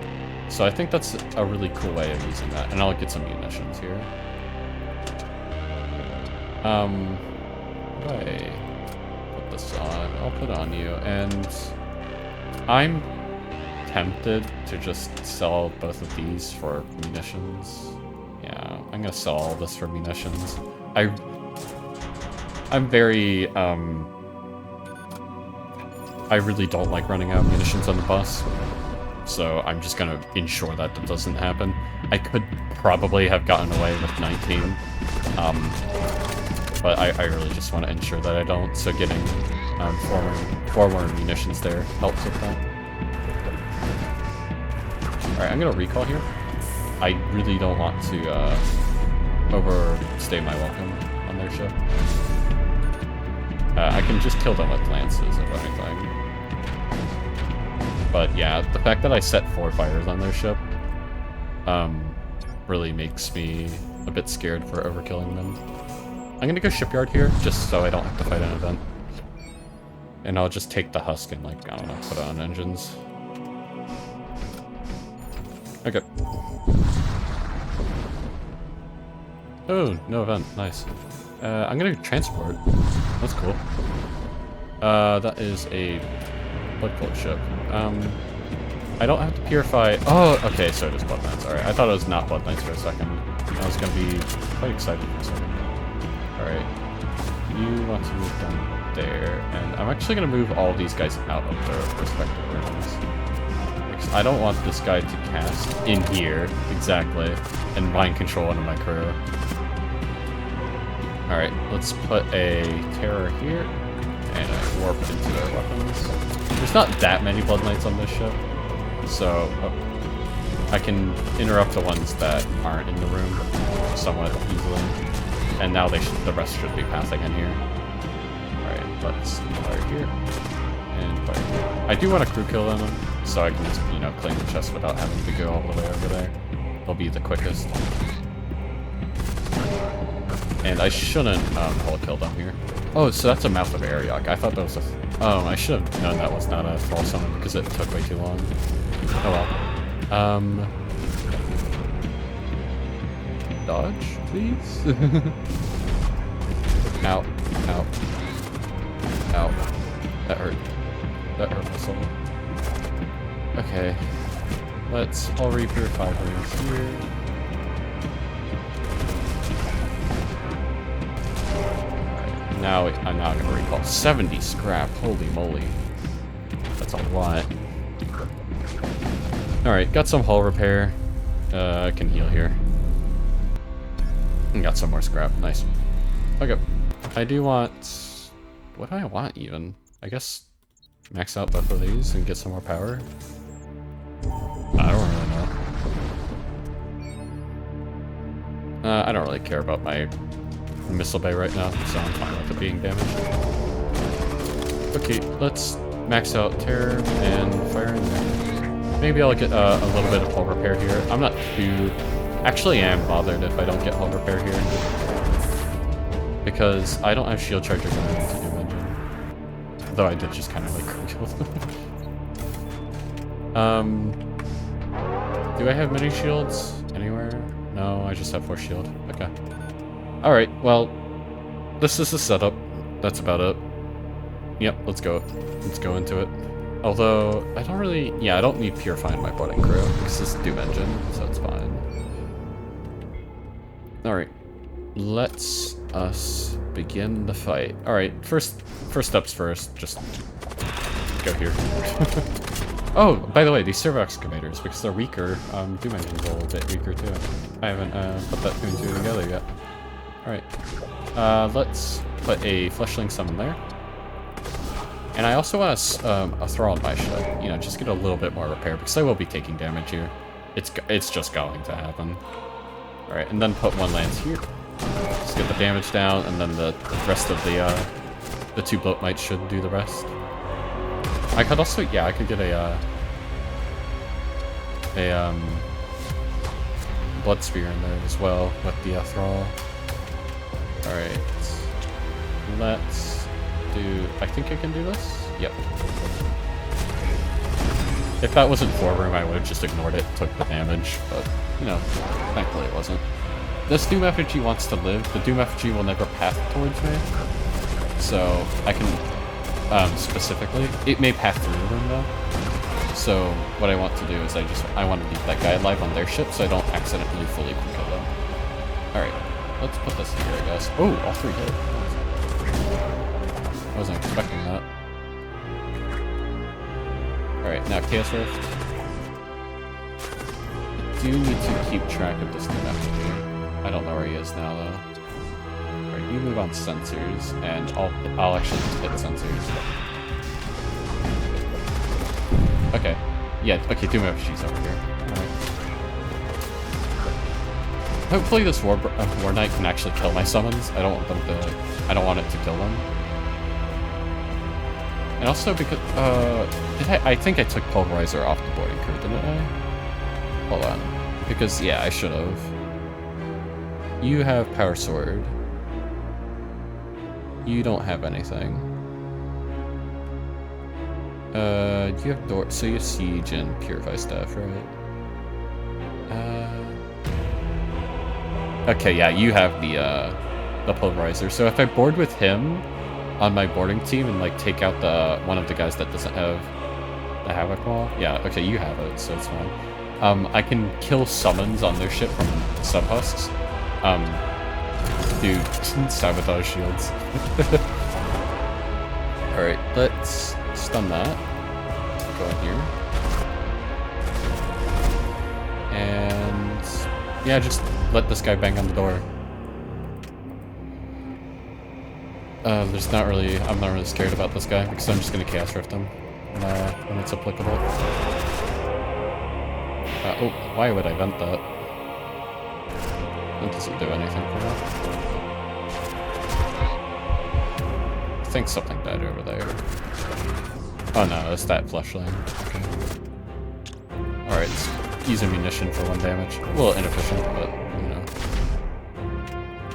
So I think that's a really cool way of using that. And I'll get some munitions here. How do I put this on? I'll put it on you. And I'm tempted to just sell both of these for munitions. Yeah, I'm gonna sell all this for munitions. I'm very, I really don't like running out of munitions on the bus, so I'm just gonna ensure that that doesn't happen. I could probably have gotten away with 19, but I really just want to ensure that I don't, so getting 4 more munitions there helps with that. Alright, I'm gonna recall here. I really don't want to overstay my welcome on their ship. I can just kill them with lances if anything. But yeah, the fact that I set 4 fires on their ship really makes me a bit scared for overkilling them. I'm gonna go shipyard here, just so I don't have to fight an event. And I'll just take the husk and, like, I don't know, put it on engines. Okay. Oh, no event. Nice. I'm gonna transport. That's cool. That is a Blood Cult ship. I don't have to purify... Oh, okay, so it is Blood Knights. Alright, I thought it was not Blood Knights for a second. I was gonna be quite excited for a second. Alright. You want to move down there, and I'm actually gonna move all these guys out of their respective rooms. Because I don't want this guy to cast in here, exactly, and mind control one of my crew. Alright, let's put a Terror here, and a Warp into their weapons. There's not that many Blood Knights on this ship, so I can interrupt the ones that aren't in the room somewhat easily. And now the rest should be passing in here. Alright, let's fire here, and fire here. I do want to crew kill them, so I can just, you know, claim the chest without having to go all the way over there. They'll be the quickest. And I shouldn't hull kill them here. Oh, so that's a Mouth of Ariok. I thought that was a... Oh, I should have known that was not a false summon because it took way too long. Oh well. Dodge, please? Ow. Ow. Ow. That hurt. That hurt my soul. Okay. Let's all Reaper 5 rings here. Now I'm not going to recall 70 scrap. Holy moly. That's a lot. Alright, got some hull repair. I can heal here. And got some more scrap. Nice. Okay. I do want... What do I want even? I guess max out both of these and get some more power? I don't really know. I don't really care about my missile bay right now, so I'm fine with it being damaged. Okay, let's max out terror and fire in there. Maybe I'll get a little bit of hull repair here. I'm not too... Actually, I am bothered if I don't get hull repair here. Because I don't have shield charger going into Doom Engine. Though I did just kind of like kill them. Do I have many shields anywhere? No, I just have 4 shield. Okay. Alright, well, this is the setup. That's about it. Yep, let's go. Let's go into it. Although, I don't really... Yeah, I don't need Purify in my boarding crew. This is Doom Engine, so it's fine. Alright. Let's us begin the fight. Alright, first steps first. Just go here. Oh, by the way, these servo excavators, because they're weaker, Doom Engine's a little bit weaker too. I haven't put that 2 and 2 together yet. Alright. Let's put a Fleshling Summon there. And I also want a Thrall on my ship, you know, just get a little bit more repair, because I will be taking damage here. It's just going to happen. Alright, and then put 1 lance here. Just get the damage down, and then the rest of the 2 bloat mites should do the rest. I could also, yeah, I could get a Blood Spear in there as well with the Thrall. Alright, let's do, I think I can do this? Yep. If that wasn't 4 room, I would have just ignored it, took the damage, but, you know, thankfully it wasn't. This Doom Effigy wants to live. The Doom Effigy will never path towards me, so I can, specifically, it may path through them though. So what I want to do is I want to leave that guy alive on their ship so I don't accidentally fully kill them. Alright, let's put this here, I guess. Oh, all 3 hit. I wasn't expecting that. Alright, now Chaos Rift. I do need to keep track of this Doom Effigy. I don't know where he is now though. Alright, you move on sensors, and I'll actually just hit sensors. Okay. Yeah, okay, Doom Effigy's over here. Alright. Hopefully this War Knight can actually kill my summons. I don't want them to... I don't want it to kill them. And also because... I think I took Pulverizer off the boarding crew, didn't I? Hold on. Because, yeah, I should have. You have Power Sword. You don't have anything. You have Door, so you have Siege and Purify Staff, right? Okay, yeah, you have the Pulverizer. So if I board with him on my boarding team and like take out one of the guys that doesn't have the Havoc Wall, yeah, okay, you have it, so it's fine. I can kill summons on their ship from Subhusks. Dude, sabotage shields. Alright, let's stun that. Go in here. And yeah, just let this guy bang on the door. I'm not really scared about this guy because I'm just gonna Chaos Rift him when it's applicable. Oh, why would I vent that? That doesn't do anything for me. I think something died over there. Oh no, it's that Fleshling. Okay. Alright, use ammunition for 1 damage. A little inefficient, but, you know.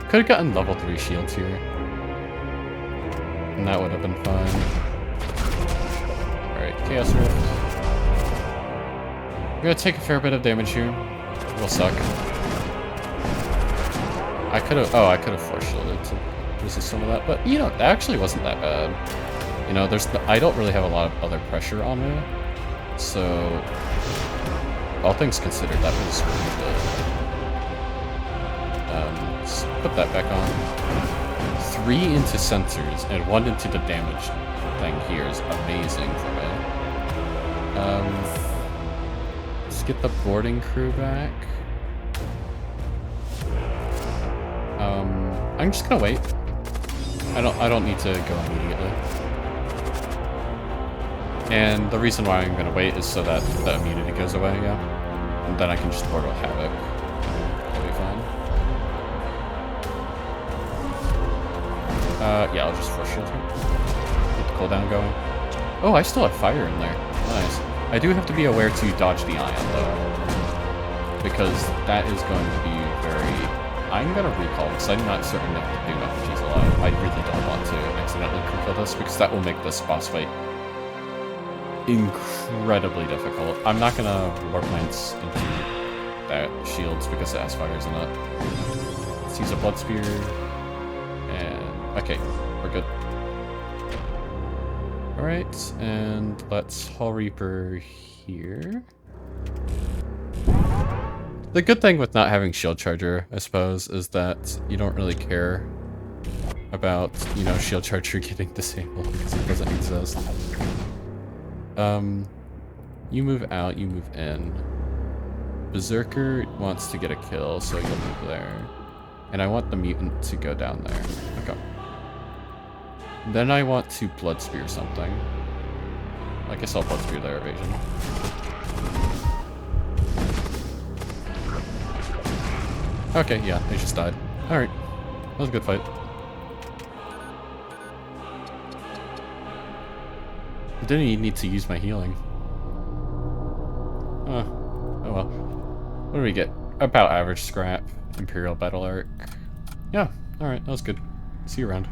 Could have gotten level 3 shields here. And that would have been fine. Alright, Chaos Rift. We're gonna take a fair bit of damage here. Will suck. I could have force shielded to resist some of that, but you know, that actually wasn't that bad. You know, I don't really have a lot of other pressure on me, so all things considered, that was really good. Let's put that back on. 3 into sensors and 1 into the damage thing here is amazing for me. Let's get the boarding crew back. I'm just gonna wait. I don't need to go immediately. And the reason why I'm gonna wait is so that the immunity goes away, yeah. And then I can just board with Havoc. That'll be fine. Yeah, I'll just force shield here. Get the cooldown going. Oh, I still have fire in there. Nice. I do have to be aware to dodge the ion, though. Because that is going to be very... I'm gonna recall, because I'm not certain if the Doom effigy is allowed. I really don't want to accidentally kill this, because that will make this boss fight incredibly difficult. I'm not gonna warp mines into that shields because it has fires in it. Let's use a blood spear. And okay, we're good. Alright, and let's Hall Reaper here. The good thing with not having Shield Charger, I suppose, is that you don't really care about, you know, Shield Charger getting disabled because it doesn't exist. You move out, you move in. Berserker wants to get a kill, so you'll move there. And I want the mutant to go down there. Okay. Then I want to Blood Spear something. I guess I'll Blood Spear their evasion. Okay, yeah, they just died. Alright. That was a good fight. I didn't even need to use my healing. Oh well. What do we get? About average scrap. Imperial Battle Arc. Yeah, alright, that was good. See you around.